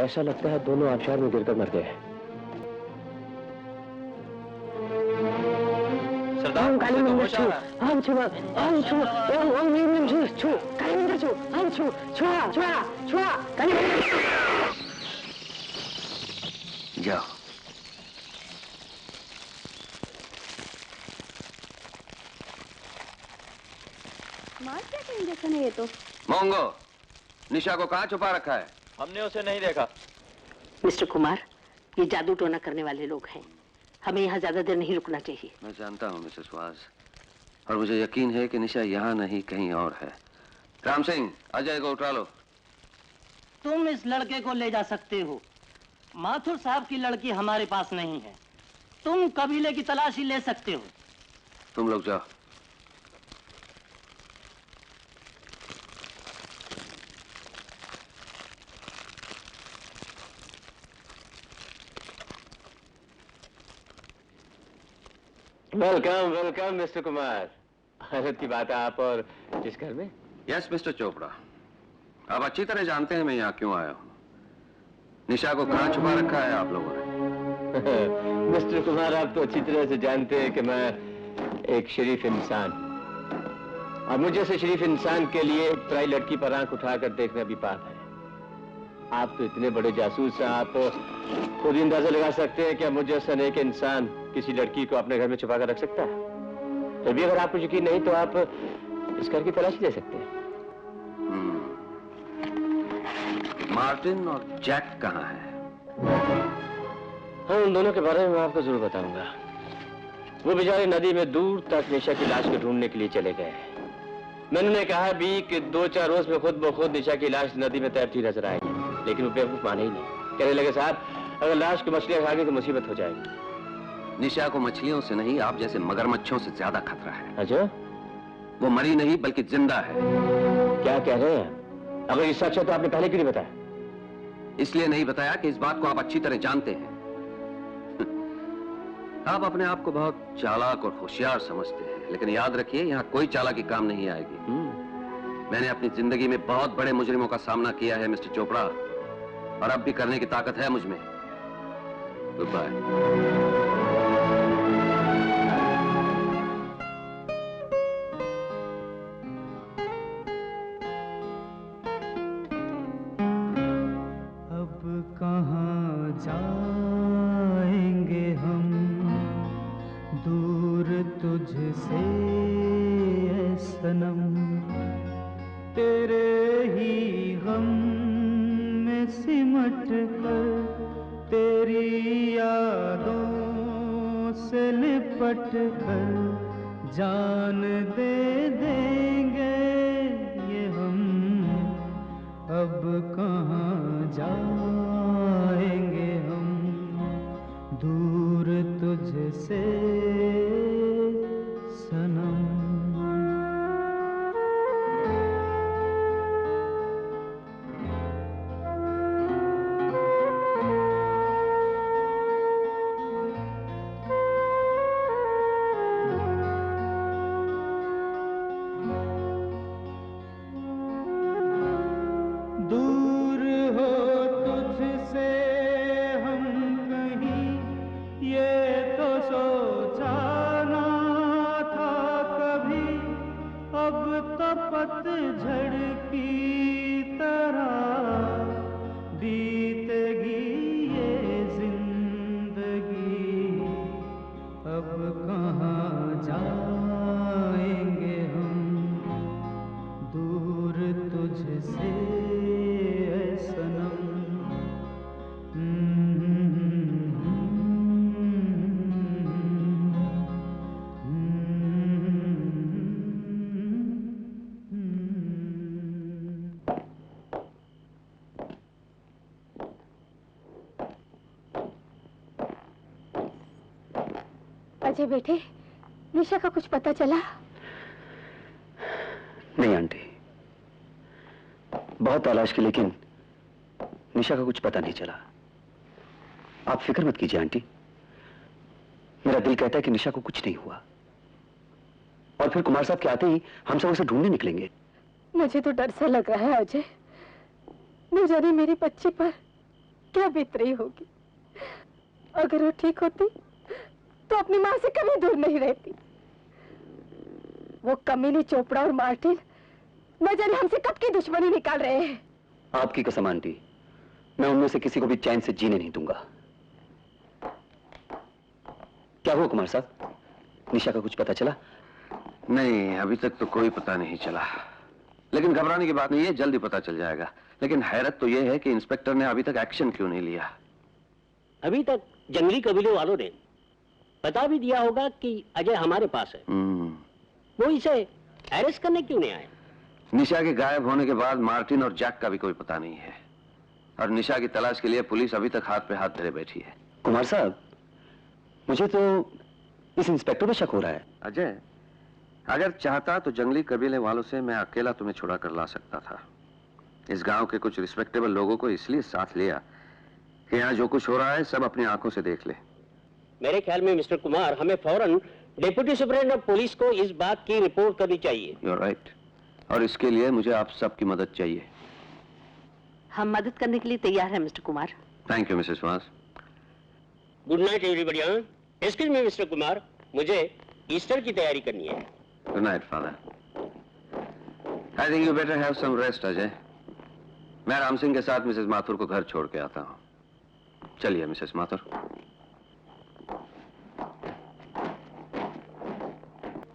ऐसा लगता है दोनों आबशार में गिरकर मर गए। सरदार जाओ। मार क्या कहीं देखा नहीं है तो। मोंगो, निशा को कहाँ छुपा रखा है? हमने उसे नहीं देखा। मिस्टर कुमार, ये जादू टोना करने वाले लोग हैं। हमें यहाँ ज्यादा देर नहीं रुकना चाहिए। मैं जानता हूँ मिसेस वाज, और मुझे यकीन है कि निशा यहाँ नहीं कहीं और है। राम सिंह, अजय को उठा लो। तुम इस लड़के को ले जा सकते हो। माथुर साहब की लड़की हमारे पास नहीं है। तुम कबीले की तलाशी ले सकते हो। तुम लोग जाओ। Welcome welcome mister Kumar. हैरत की बात है, आप और इस घर में? यस मिस्टर चोपड़ा, आप अच्छी तरह जानते हैं मैं यहाँ क्यों आया हूँ। निशा को कहाँ छुपा रखा है आप लोगों ने? मिस्टर कुमार, आप तो अच्छी तरह से जानते हैं कि मैं एक शरीफ इंसान, और मुझे से शरीफ इंसान के लिए एक पराई लड़की पर आंख उठाकर देखना भी पाप है। आप तो इतने बड़े जासूस हैं, आप खुद ही अंदाजा लगा सकते हैं कि मुझ जैसा नेक इंसान किसी लड़की को अपने घर में छुपा कर रख सकता है। फिर भी अगर आपको यकीन नहीं तो आप इस घर की तलाशी ले सकते हैं। मार्टिन और जैक कहाँ हैं? हाँ, उन दोनों के बारे में मैं आपको जरूर बताऊंगा। वो बेचारे नदी में दूर तक निशा की लाश को ढूंढने के लिए चले गए। मैंने उन्हें कहा भी कि 2-4 रोज में खुद ब खुद निशा की लाश नदी में तैरती नजर आएगी, लेकिन वो बेवकूफ माने ही नहीं। कहने लगे, साहब अगर लाश को मछलियां खा गई तो मुसीबत हो जाएगी। निशा को मछलियों से नहीं, आप जैसे मगरमच्छों से ज्यादा खतरा है। अच्छा? वो मरी नहीं बल्कि जिंदा है। क्या कह रहे हैं? अगर ये सच है तो आपने पहले क्यों नहीं बताया? इसलिए नहीं बताया कि इस बात को आप अच्छी तरह जानते हैं। आप अपने आप को बहुत चालाक और होशियार समझते हैं, लेकिन याद रखिए यहाँ कोई चालाकी काम नहीं आएगी। मैंने अपनी जिंदगी में बहुत बड़े मुजरिमों का सामना किया है मिस्टर चोपड़ा, और अब भी करने की ताकत है मुझ में। Goodbye. अब कहाँ जाएंगे हम दूर तुझसे ऐ सनम, तेरे ही गम में सिमट कर, तेरी यादों से लिपट कर जान दे देंगे ये हम। अब कहाँ जाएंगे हम दूर तुझसे सनम। दूर हो तुझसे हम कहीं ये तो सोचा ना था कभी, अब तो पतझड़ की तरह बीतेगी ये जिंदगी। अब कहाँ जाएंगे हम दूर तुझसे ऐ सनम। अजय बेटे, निशा का कुछ पता चला? नहीं आंटी, बहुत तलाश की लेकिन निशा का कुछ पता नहीं चला। आप फिक्र मत कीजिए आंटी, मेरा दिल कहता है कि निशा को कुछ नहीं हुआ और फिर कुमार साहब के आते ही हम सब उसे ढूंढने निकलेंगे। मुझे तो डर सा लग रहा है अजय, न जाने मेरी बच्ची पर क्या बीत रही होगी। अगर वो ठीक होती तो अपनी माँ से कभी दूर नहीं रहती। वो कमीनी चोपड़ा और मार्टिन न जाने हमसे कब की दुश्मनी निकाल रहे हैं। आपकी कसम आंटी, मैं उनमें से किसी को भी चैन से जीने नहीं दूंगा। क्या हुआ कुमार साहब, निशा का कुछ पता चला? नहीं, अभी तक तो कोई पता नहीं चला, लेकिन घबराने की बात नहीं है, जल्दी पता चल जाएगा। लेकिन हैरत तो यह है कि इंस्पेक्टर ने अभी तक एक्शन क्यों नहीं लिया। अभी तक जंगली कबीले वालों ने बता भी दिया होगा कि अजय हमारे पास है, वो इसे अरेस्ट करने क्यों नहीं आए? निशा के गायब होने के बाद मार्टिन और जैक का भी कोई पता नहीं है, और निशा की तलाश के लिए पुलिस अभी तक हाथ पे हाथ धरे बैठी है। कुमार साहब, मुझे तो इस इंस्पेक्टर पे शक हो रहा है। अजय, अगर चाहता तो जंगली कबीले वालों से मैं अकेला तुम्हें छुड़ा कर ला सकता था। इस गांव के कुछ रिस्पेक्टेबल लोगों को इसलिए साथ लिया कि यहाँ जो कुछ हो रहा है सब अपनी आंखों से देख ले। मेरे ख्याल में मिस्टर कुमार, हमें फौरन डिप्टी सुपरिटेंडेंट ऑफ पुलिस को इस बात की रिपोर्ट करनी चाहिए। You're right. और इसके लिए मुझे आप सबकी मदद चाहिए। हम मदद करने के लिए तैयार हैं mister Kumar. Thank you missus Vaz. Good night everybody. Excuse me mister Kumar, मुझे ईस्टर की तैयारी करनी है। Good night father. I think you better have some rest Ajay. मैं राम सिंह के साथ मिसेस माथुर को घर छोड़ के आता हूँ। चलिए Mrs Mathur.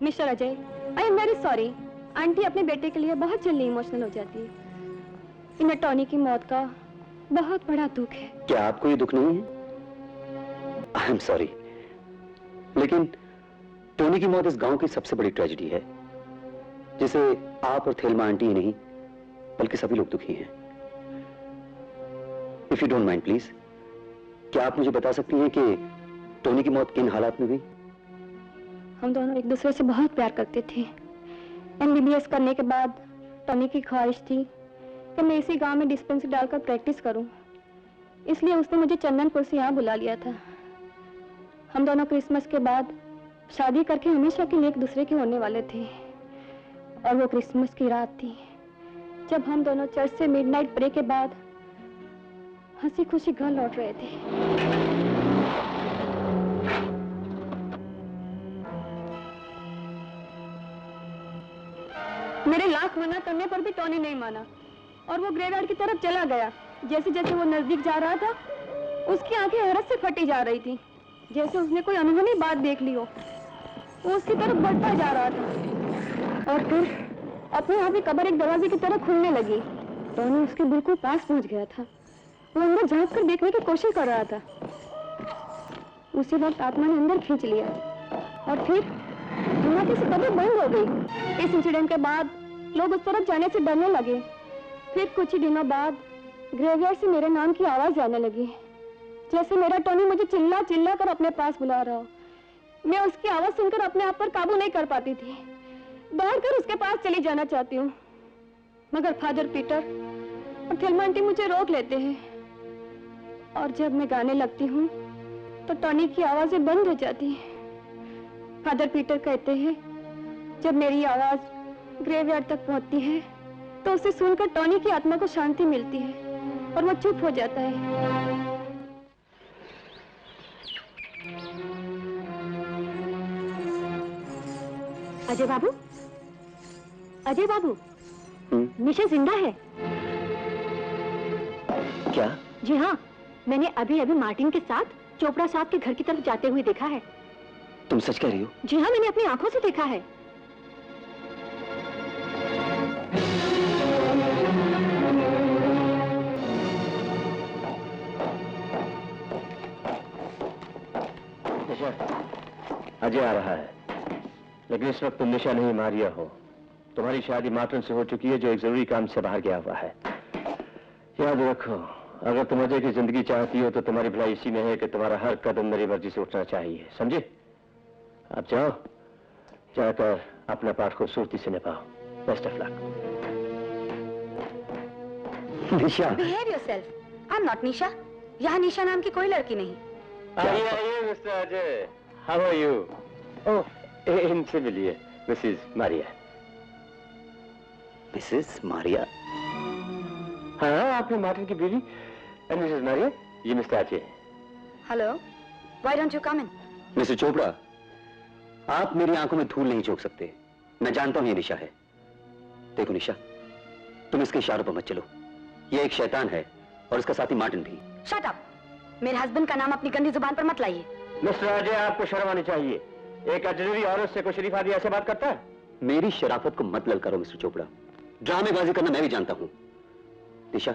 Mister Ajay, I am very sorry. Aunty अपने बेटे के लिए बहुत जल्दी इमोशनल हो जाती है। इन टॉनी की मौत का बहुत बड़ा दुख है। क्या आपको ये दुख नहीं है? आई एम सॉरी, लेकिन टोनी की मौत इस गांव की सबसे बड़ी ट्रेजेडी है, जिसे आप और थेलमा आंटी ही नहीं बल्कि सभी लोग दुखी हैं। If you don't mind please, क्या आप मुझे बता सकती हैं कि टोनी की मौत किन हालात में हुई? हम दोनों एक दूसरे से बहुत प्यार करते थे। MBBS करने के बाद टॉनी की ख्वाहिश थी कि मैं इसी गांव में डिस्पेंसरी डालकर प्रैक्टिस करूं। इसलिए उसने मुझे चंदनपुर से यहाँ बुला लिया था। हम दोनों क्रिसमस के बाद शादी करके हमेशा के लिए एक दूसरे के होने वाले थे। और वो क्रिसमस की रात थी जब हम दोनों चर्च से मिडनाइट प्रे के बाद हंसी खुशी घर लौट रहे थे। मेरे लाख मना करने पर भी टॉनी नहीं माना और वो ग्रेवयार्ड की तरफ चला गया। जैसे जैसे वो नजदीक जा रहा था, उसकी आंखें हैरत से फटी जा रही थी, जैसे उसने कोई अनहोनी बात देख ली हो। वो उसकी तरफ बढ़ता जा रहा था और फिर अपने आप ही कब्र एक दरवाजे की तरफ खुलने लगी। टॉनी उसके बिल्कुल पास पहुंच गया था। वो अंदर झांक कर देखने की कोशिश कर रहा था। उसी वक्त आत्मा ने अंदर खींच लिया और फिर धमाके से कब्र बंद हो गई। इस इंसिडेंट के बाद लोग उस तरफ जाने से डरने लगे। फिर कुछ ही दिनों बाद ग्रेवयार्ड से मेरे नाम की आवाज आने लगी, जैसे मेरा टॉनी मुझे चिल्ला चिल्ला कर अपने पास बुला रहा हो। मैं उसकी आवाज सुनकर अपने आप पर काबू नहीं कर पाती थी। दौड़कर उसके पास चली जाना चाहती हूँ, मगर फादर पीटर और थेल्मा आंटी मुझे रोक लेते हैं और जब मैं गाने लगती हूँ तो टॉनी की आवाजें बंद हो जाती हैं। फादर पीटर कहते हैं जब मेरी आवाज ग्रेवयार्ड तक पहुंचती है तो उसे सुनकर टॉनी की आत्मा को शांति मिलती है और वो चुप हो जाता है। अजय बाबू, अजय बाबू, निशा जिंदा है। क्या? जी हाँ, मैंने अभी अभी मार्टिन के साथ चोपड़ा साहब के घर की तरफ जाते हुए देखा है। तुम सच कह रही हो? जी हाँ, मैंने अपनी आंखों से देखा है। अजय आ रहा है, लेकिन इस वक्त तुम निशा नहीं मारिया हो। तुम्हारी शादी मार्टिन से हो चुकी है, जो एक जरूरी काम से बाहर गया हुआ है। याद रखो, अगर तुम अजय की जिंदगी चाहती हो तो तुम्हारी भलाई इसी में है कि तुम्हारा हर कदम मेरी मर्जी से उठना चाहिए, समझे? अब जाओ, जाकर अपना पाठ खूबसूरती से निभाओ। Best of luck. Nisha, behave yourself. I am not Nisha. यहाँ निशा नाम की कोई लड़की नहीं। आइए mister Ajay, how are you? Oh, इनसे मिलिए, मिसेस मारिया। मिसेस मारिया? हाँ, आपने मार्टिन की बीवी। एंड मिसेस मारिया, ये mister Ajay. Hello, why don't you come in? Mister Chopra, आप मेरी आंखों में धूल नहीं झोंक सकते। मैं जानता हूं ये निशा है। देखो निशा, तुम इसके इशारों पर मत चलो। ये एक शैतान है और इसका साथी मार्टिन भी। Shut up! मेरे हस्बैंड का नाम अपनी गंदी जुबान पर मत लाइए। मिस्टर अजय, आपको शर्म आनी चाहिए। एक अजनबी औरत से कोई शरीफ आदमी ऐसे बात करता है? मेरी शराफत को मत लल करो मिस्टर चोपड़ा। ड्रामेबाजी करना मैं भी जानता हूं। निशा,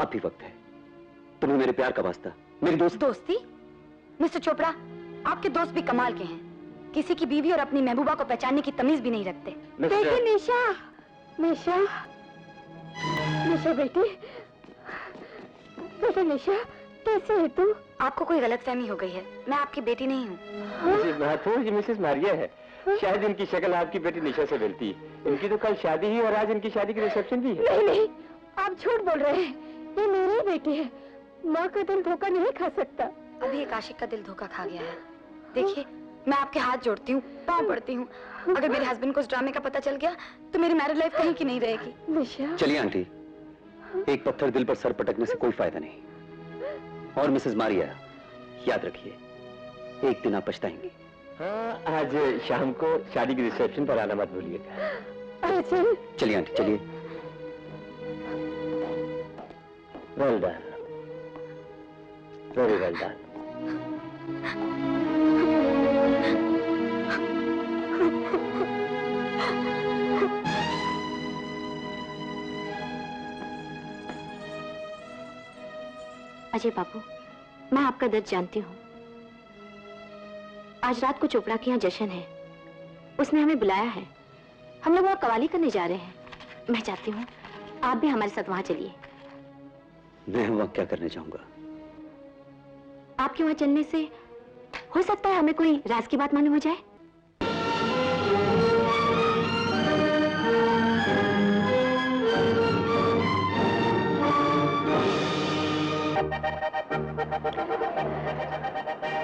अब भी वक्त है। तुम्हें मेरे प्यार का वास्ता, मेरी दोस्ती? मिस्टर चोपड़ा, आपके दोस्त भी कमाल के हैं। किसी की बीवी और अपनी महबूबा को पहचानने की तमीज भी नहीं रखते। देखिए निशा, निशा, निशा बेटी, बेटा निशा, कैसे है तू? आपको कोई गलतफहमी हो गई है। मैं आपकी बेटी नहीं हूँ। मिसेस माथुर, ये मिसेस मारिया है। शायद इनकी शक्ल आपकी बेटी निशा से मिलती है। इनकी तो कल शादी ही और आज इनकी शादी की रिसेप्शन भी है। नहीं नहीं, आप झूठ बोल रहे हैं। ये मेरी बेटी है। माँ का दिल धोखा नहीं खा सकता। अभी एक आशिक का दिल धोखा खा गया है। देखिए, मैं आपके हाथ जोड़ती हूँ, पाँव पड़ती हूँ। अगर मेरे हस्बैंड को इस ड्रामे का पता चल गया तो मेरी मैरिड लाइफ कहीं की नहीं रहेगी। निशा, चलिए आंटी, एक पत्थर दिल पर सर पटकने से कोई फायदा नहीं। और मिसेस मारिया, याद रखिए, एक दिन आप पछताएंगे। हाँ, आज शाम को शादी की रिसेप्शन पर आना मत भूलिएगा। चलिए आंटी, चलिए। Well done, very well done. Ajay बाबू, मैं आपका दर्द जानती हूँ। आज रात को चोपड़ा के यहाँ जश्न है। उसने हमें बुलाया है। हम लोग वहाँ कवाली करने जा रहे हैं। मैं चाहती हूँ आप भी हमारे साथ वहाँ चलिए। मैं वहाँ क्या करने जाऊंगा? आपके वहाँ चलने से हो सकता है हमें कोई राज की बात मालूम हो जाए।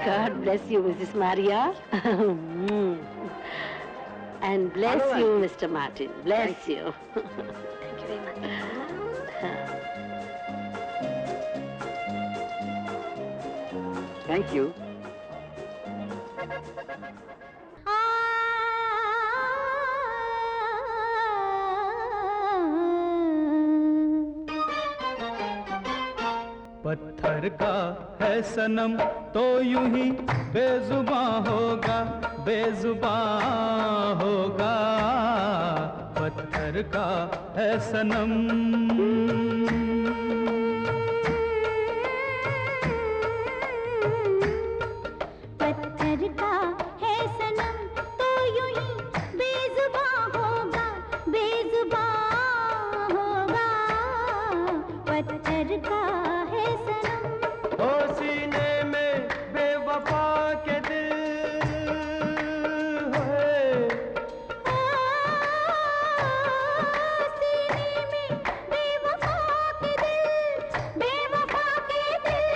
God bless you, Mrs. Maria. And bless you, Mr. Martin. Bless you. Thank you very much. Thank you. पत्थर का है सनम तो यूं ही बेजुबान होगा, बेजुबान होगा। पत्थर का है सनम। पत्थर का है सनम तो यूं ही बेजुबान होगा, बेजुबान होगा। पत्थर का है सनम। ओ सीने में बेवफा के दिल है, सीने में बेवफा के दिल, बेवफा के दिल,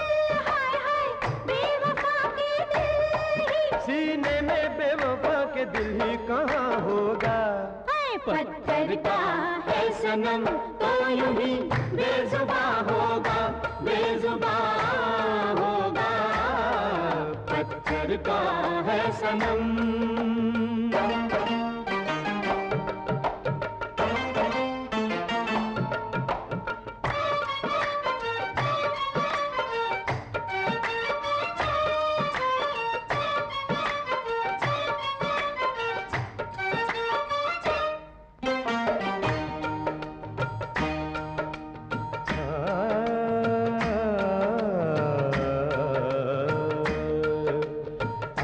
हाय हाय बेवफा के दिल ही। सीने में बेवफा के दिल ही कहाँ होगा। पत्थर का है सनम तो यूं ही बेजुबान होगा, बेजुबान होगा। पत्थर का है सनम।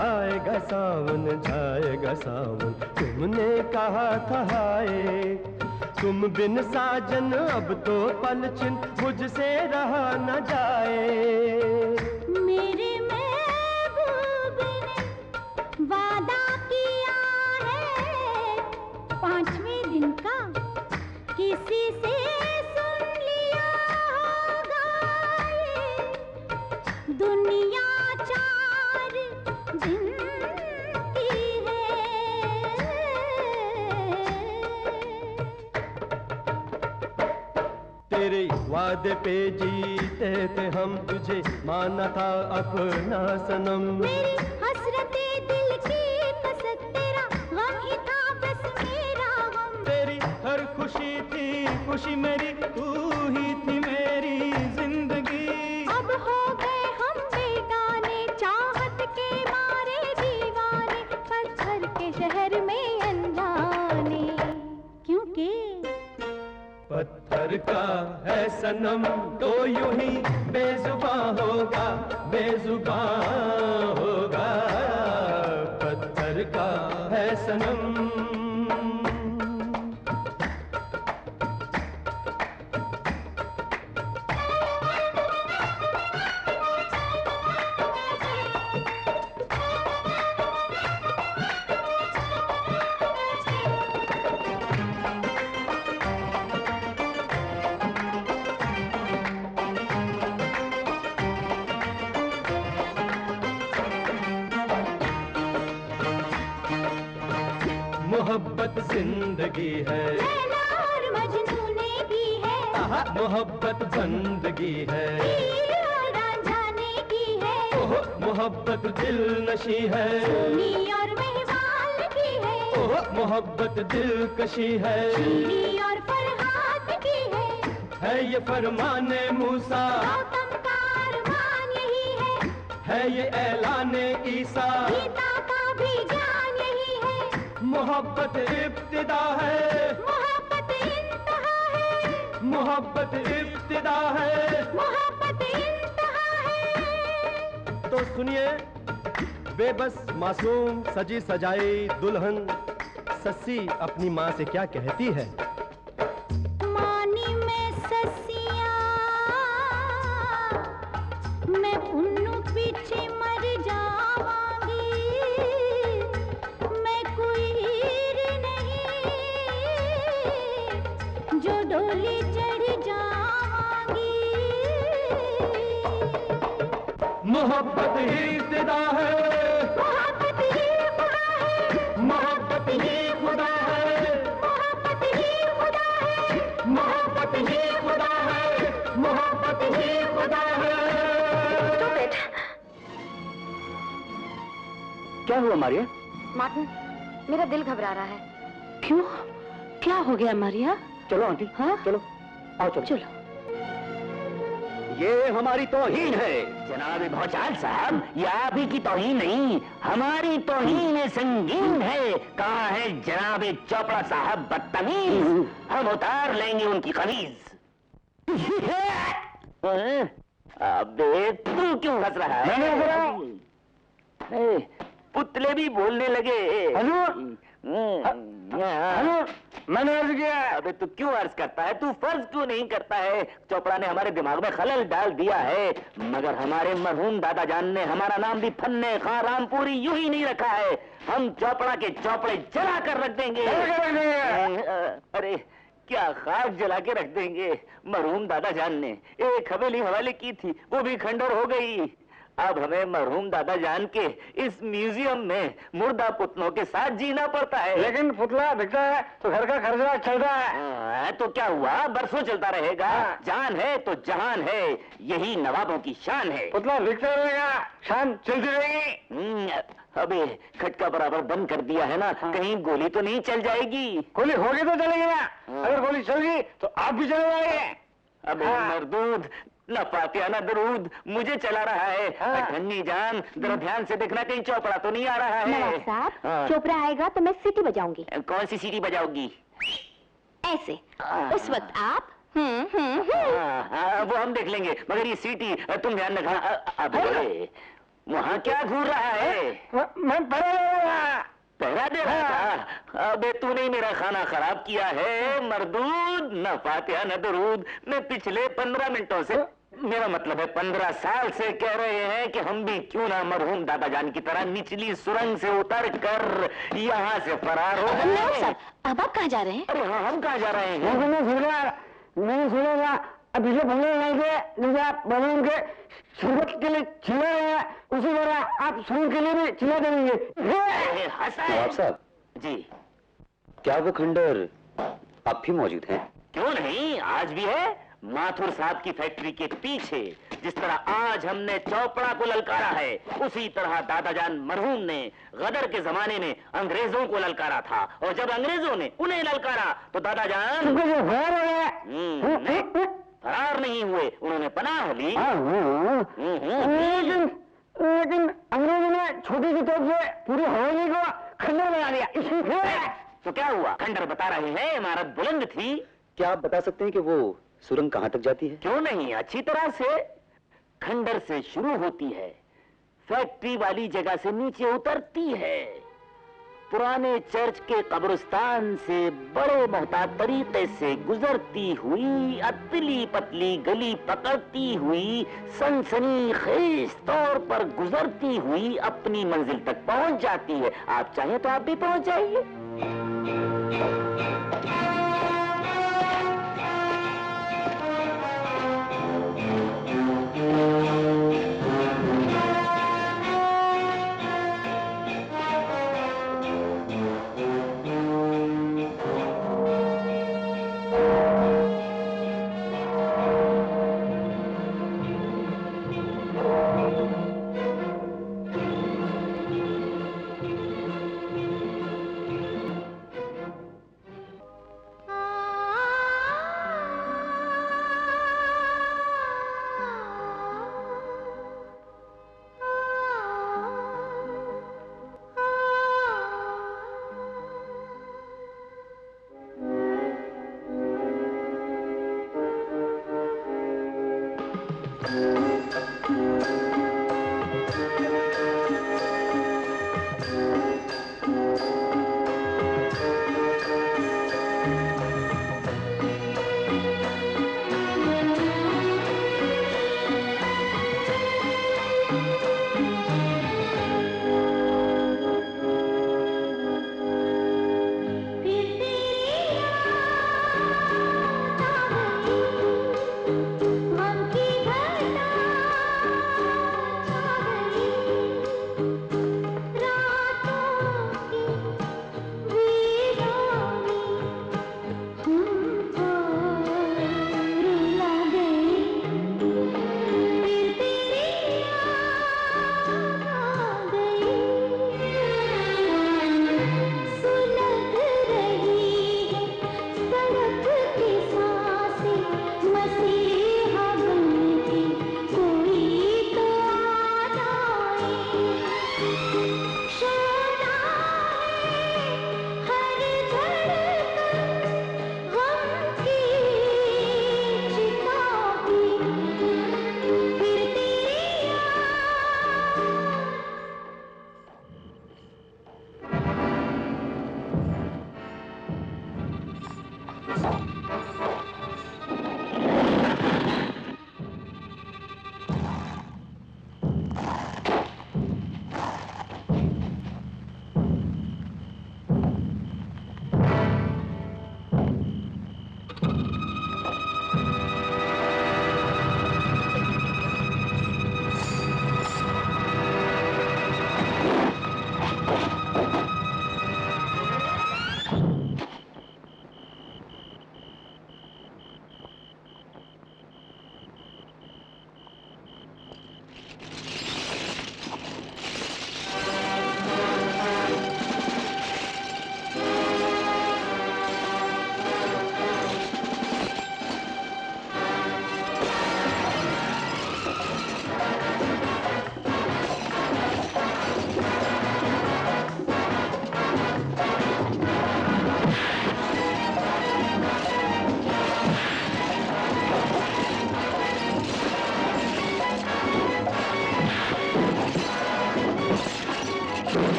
आएगा सावन, जाएगा सावन, तुमने कहा था हाय। तुम बिन साजन अब तो पलछिन मुझसे रहा न जाए। मेरे महबूब ने वादा किया है 5वें दिन का किसी से सुन लिया होगा ये। दुनिया 4 दिन की है। तेरे वादे पे जीते थे हम, तुझे माना था अपना सनम। मेरी हसरते दिल की कसक, तेरा गम ही था बस मेरा गम। तेरी हर खुशी थी खुशी मेरी, तू ही थी मेरी जिंदगी। अब हो गए हम बेगाने, चाहत के मारे दीवाने, पत्थर के शहर में अनजाने। क्योंकि पत्थर का है सनम तो यूं ही बेजुबान होगा, बेजुबान होगा। पत्थर का है सनम। मोहब्बत जिंदगी है, लैला और मजनू ने की है। मोहब्बत बंदगी है, हीर और रांझा ने की है। ओह मोहब्बत दिल नशी है, सुनी और महवाल की है। ओह मोहब्बत दिलकशी है, शीरी और फरहाद की है ये फरमाने मूसा। गौतम का अरमान यही है ये ऐलाने ईसा। गीता का भी ज्ञान यही है। मोहब्बत इब्तिदा है, मोहब्बत इंतहा है। मोहब्बत इब्तिदा है, मोहब्बत इंतहा है। तो सुनिए, बेबस मासूम सजी सजाई दुल्हन सस्सी अपनी माँ से क्या कहती है। मानी में ससिया, मैं पुन्नू पीछे मर जावांगी। मैं कोई हीर नहीं जो डोली चढ़ जावांगी। मोहब्बत ही इब्तिदा है, मोहब्बत ही खुदा है। मोहब्बत ही खुदा है, मोहब्बत ही खुदा है। मोहब्बत ही खुदा है, मोहब्बत ही खुदा है। क्या हुआ मारिया? मार्टिन, मेरा दिल घबरा रहा है। क्यों? क्या हो गया मारिया? चलो आंटी, हाँ चलो, आओ चलो। चलो। ये हमारी तौहीन है जनाब भौचाल साहब, ये आप ही की तौहीन नहीं, हमारी तौहीन संगीन है। कहाँ है जनाब चोपड़ा साहब बदतमीज? हम उतार लेंगे उनकी कमीज। अबे तू क्यों हंस रहा है? पुतले भी बोलने लगे। मैंने अर्ज किया। अबे तू क्यों अर्ज करता है? तू फर्ज क्यों नहीं करता है? चोपड़ा ने हमारे दिमाग में खलल डाल दिया है, मगर हमारे मरहूम दादा जान ने हमारा नाम भी फन्ने खां रामपुरी यूं ही नहीं रखा है। हम चोपड़ा के चौपड़े जला कर रख देंगे। अरे क्या खाक जला के रख देंगे? मरहूम दादा जान ने एक हवेली हवाले की थी, वो भी खंडर हो गई। अब हमें मरहूम दादा जान के इस म्यूजियम में मुर्दा पुतलों के साथ जीना पड़ता है। लेकिन पुतला बिकता है तो घर का खर्चा चलता है। तो क्या हुआ, बरसों चलता रहेगा। जान है तो जहान है, यही नवाबों की शान है। पुतला बिकता रहेगा, शान चलती रहेगी। अबे खटका बराबर बंद कर दिया है ना, कहीं गोली तो नहीं चल जाएगी? गोली होगी तो चलेगी ना, अगर गोली चल गई तो आप भी चले जाएंगे। अबे मरदूद, न फातिहा न दरूद, मुझे चला रहा है। धन्नी जान जरा ध्यान से देखना, कहीं चोपड़ा तो नहीं आ रहा है। नवाब साहब, चोपड़ा आएगा तो मैं सीटी बजाऊंगी। कौन सी सीटी बजाओगी? ऐसे। उस वक्त आप वो हम देख लेंगे, मगर ये सीटी तुम ध्यान रखना। अबे वहाँ क्या घूर रहा है? मैं पहरा दे रहा था। अबे तूने मेरा खाना खराब किया है मरदूद, न फातिहा न दरूद। मैं पिछले 15 मिनटों से, मेरा मतलब है 15 साल से कह रहे हैं कि हम भी क्यों ना मरहूम दादा जान की तरह निचली सुरंग से उतर कर यहाँ से फरार हो गए। अब आप कहाँ जा रहे हैं? अरे हाँ, हम कहाँ जा रहे हैं? मैंने सुना अभी जो बंगले जैसे आप मरहूम के शरबत के लिए चिल्ला रहे हैं, उसी तरह आप सुरंग के लिए भी चिल्ला देंगे। नवाब साहब जी, क्या वो खंडर अब भी मौजूद है? क्यों नहीं, आज भी है। माथुर साहब की फैक्ट्री के पीछे जिस तरह आज हमने चोपड़ा को ललकारा है, उसी तरह दादा जान मरहूम ने गदर के जमाने में अंग्रेजों को ललकारा था, और जब अंग्रेजों ने उन्हें ललकारा तो दादा जान फरार नहीं हुए, उन्होंने पनाह ली। लेकिन अंग्रेजों ने छोटी सी तोप से पूरी हवेली को खंडर बना दिया। तो क्या हुआ? खंडर बता रहे हैं, इमारत बुलंद थी। क्या आप बता सकते हैं कि वो सुरंग कहाँ तक जाती है? क्यों नहीं, अच्छी तरह से। खंडर से शुरू होती है, फैक्ट्री वाली जगह से नीचे उतरती है, पुराने चर्च के कब्रिस्तान से बड़े मोहतात तरीके से गुजरती हुई अतली पतली गली पकड़ती हुई, सनसनी खेज तौर पर गुजरती हुई अपनी मंजिल तक पहुंच जाती है। आप चाहें तो आप भी पहुंच जाइए।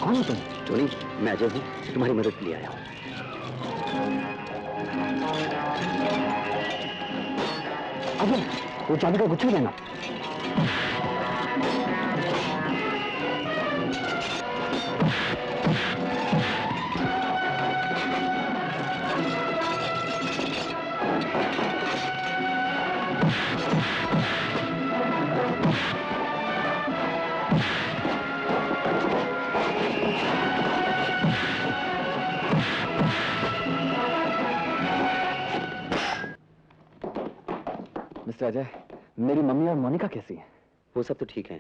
कौन हो तुम? टोनी, मैं अजय हूँ, तुम्हारी मदद के लिए आया हूँ। अजय, वो चाबी का गुच्छा देना। मिस्टर अजय, मेरी मम्मी और मोनिका कैसी हैं? वो सब तो ठीक हैं।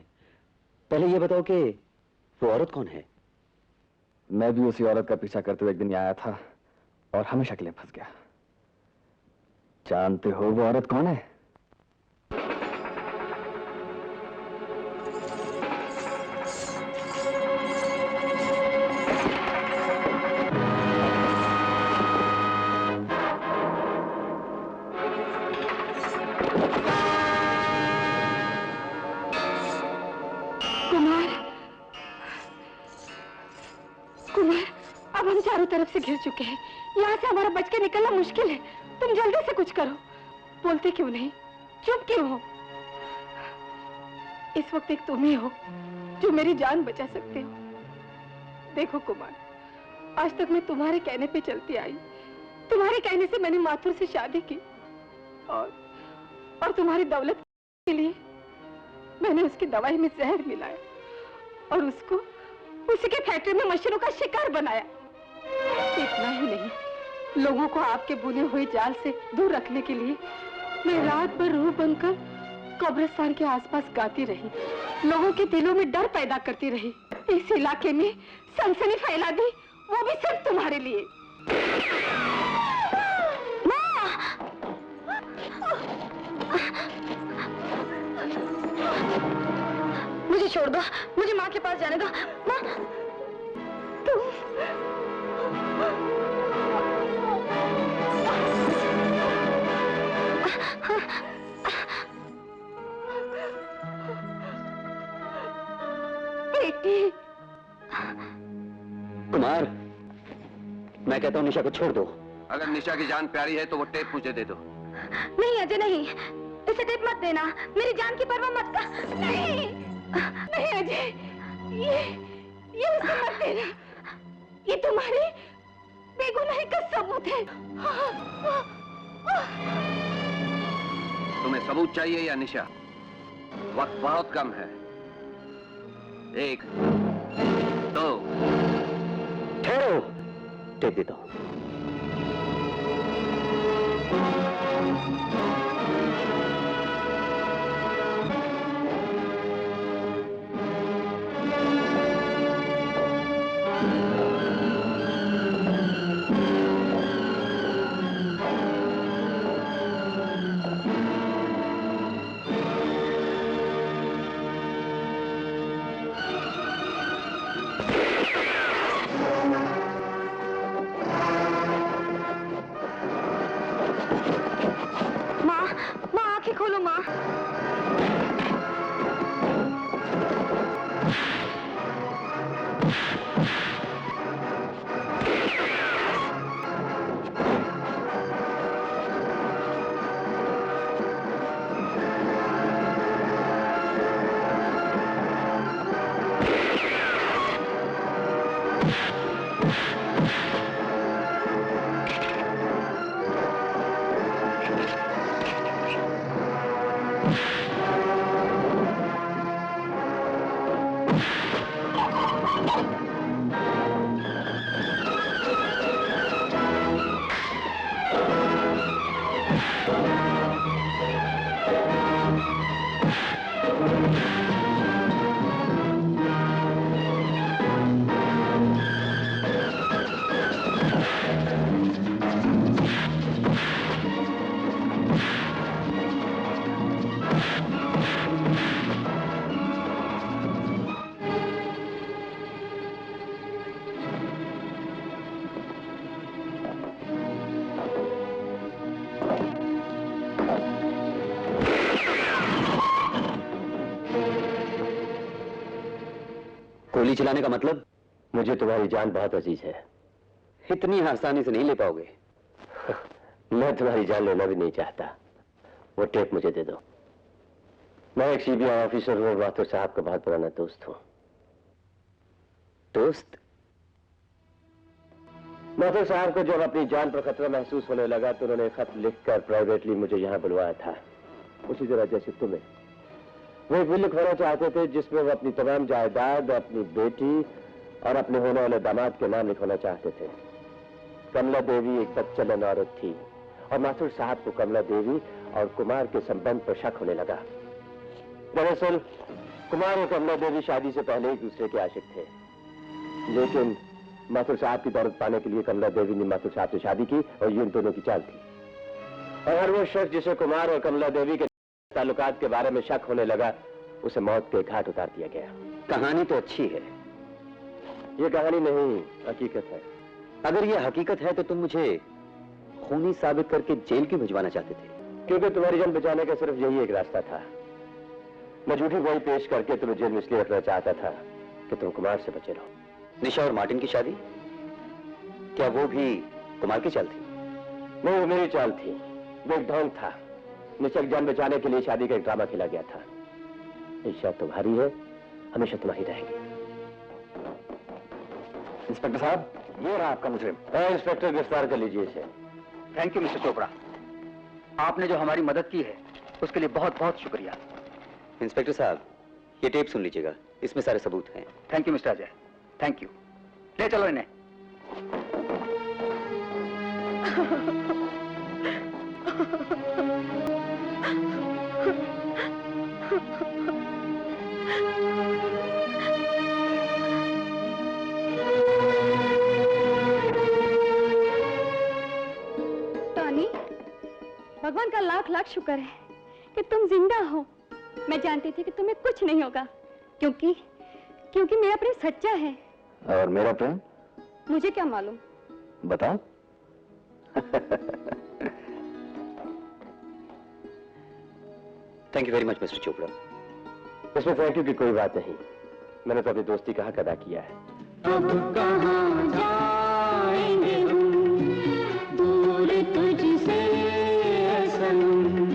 पहले ये बताओ कि वो औरत कौन है? मैं भी उसी औरत का पीछा करते हुए एक दिन यहाँ आया था और हमेशा के लिए फंस गया। जानते हो वो औरत कौन है? तरफ से घिर चुके हैं। यहाँ से हमारा बच के निकलना मुश्किल है। तुम जल्दी से कुछ करो। बोलते क्यों नहीं? चुप क्यों हो? इस वक्त एक तुम ही हो जो मेरी जान बचा सकते हो। देखो कुमार, आज तक मैं तुम्हारे कहने पे चलती आई। तुम्हारे कहने से मैंने माथुर से शादी की और तुम्हारी दौलत के लिए मैंने उसकी दवाई में जहर मिलाया और उसको उसी के फैक्ट्री में मशीनों का शिकार बनाया। इतना ही नहीं, लोगों को आपके बुने हुए जाल से दूर रखने के लिए मैं रात भर रूह बनकर कब्रिस्तान के आसपास गाती रही, लोगों के दिलों में डर पैदा करती रही, इस इलाके में सनसनी फैला दी, वो भी सिर्फ तुम्हारे लिए। मुझे छोड़ दो, मुझे माँ के पास जाने दो। माँ, तुम बेटी। कुमार, मैं कहता हूँ निशा को छोड़ दो। अगर निशा की जान प्यारी है तो वो टेप मुझे दे दो। नहीं अजय नहीं, इसे टेप मत देना, मेरी जान की परवाह मत कर। नहीं नहीं अजय, ये उसे मत देना, ये तुम्हारी बेगुनाही का सबूत है। तुम्हें सबूत चाहिए या निशा? वक्त बहुत कम है। 1 2 ठहरो, टेप देता हूं। खोलो माँ। गोली चलाने का मतलब? मुझे तुम्हारी जान बहुत अजीज है। इतनी आसानी से नहीं ले पाओगे। मैं तुम्हारी जान लेना भी नहीं चाहता। वो टेप मुझे दे दो। मैं एक सीबीआई ऑफिसर हूँ, माथुर साहब का बहुत पुराना दोस्त हूँ। दोस्त? माथुर साहब को जब अपनी जान पर खतरा महसूस होने लगा तो उन्होंने खत लिखकर प्राइवेटली मुझे यहाँ बुलवाया था, उसी तरह जैसे तुम्हें। वो एक विल लिखवाना चाहते थे जिसमें वो अपनी तमाम जायदाद, अपनी बेटी और अपने होने वाले दामाद के नाम लिखवाना चाहते थे। कमला देवी एक बदचलन औरत थी और माथुर साहब को कमला देवी और कुमार के संबंध पर शक होने लगा। दरअसल कुमार और कमला देवी शादी से पहले एक दूसरे के आशिक थे, लेकिन माथुर साहब की दौलत पाने के लिए कमला देवी ने माथुर साहब से शादी की और ये उन दोनों की चाल थी। और हर वो शख्स जिसे कुमार और कमला देवी के ताल्लुकात के बारे में शक होने लगा, उसे मौत के घाट उतार दिया गया। कहानी तो अच्छी है। ये कहानी नहीं, हकीकत है। अगर ये हकीकत है तो तुम मुझे खूनी साबित करके जेल क्यों भिजवाना चाहते थे? क्योंकि तुम्हारी जान बचाने का सिर्फ यही एक रास्ता था। मैं झूठी गवाही पेश करके तुम्हें जेल में इसलिए रखना चाहता था कि तुम कुमार से बचे रहो। निशा और मार्टिन की शादी, क्या वो भी कुमार की चाल थी? नहीं, वो मेरी चाल थी। वो एक ढोंग था। निशा की जान बचाने के लिए शादी का एक ड्रामा खेला गया था। निशा तुम्हारी है, हमेशा तुम्हारी रहेगी। इंस्पेक्टर साहब, ये रहा आपका मुजरिम। इंस्पेक्टर, गिरफ्तार कर लीजिए इसे। Thank you mister Chopra. आपने जो हमारी मदद की है उसके लिए बहुत बहुत शुक्रिया। इंस्पेक्टर साहब, ये टेप सुन लीजिएगा, इसमें सारे सबूत हैं। Thank you mister Ajay, thank you. ले चलो इन्हें। टॉनी, भगवान का लाख लाख शुक्र है कि तुम जिंदा हो। मैं जानती थी कि तुम्हें कुछ नहीं होगा, क्योंकि मेरा प्रेम सच्चा है। और मेरा प्रेम? मुझे क्या मालूम। बताओ। Thank you very much mister Chopra. इसमें थैंक यू की कोई बात नहीं। मैंने तो अपनी दोस्ती का हक अदा किया है। अब कहाँ जाएंगे हम, दूर तुझसे सनम,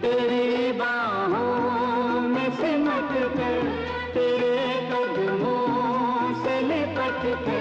तेरी बाहों में सिमट कर, तेरे कदमों से लिपट कर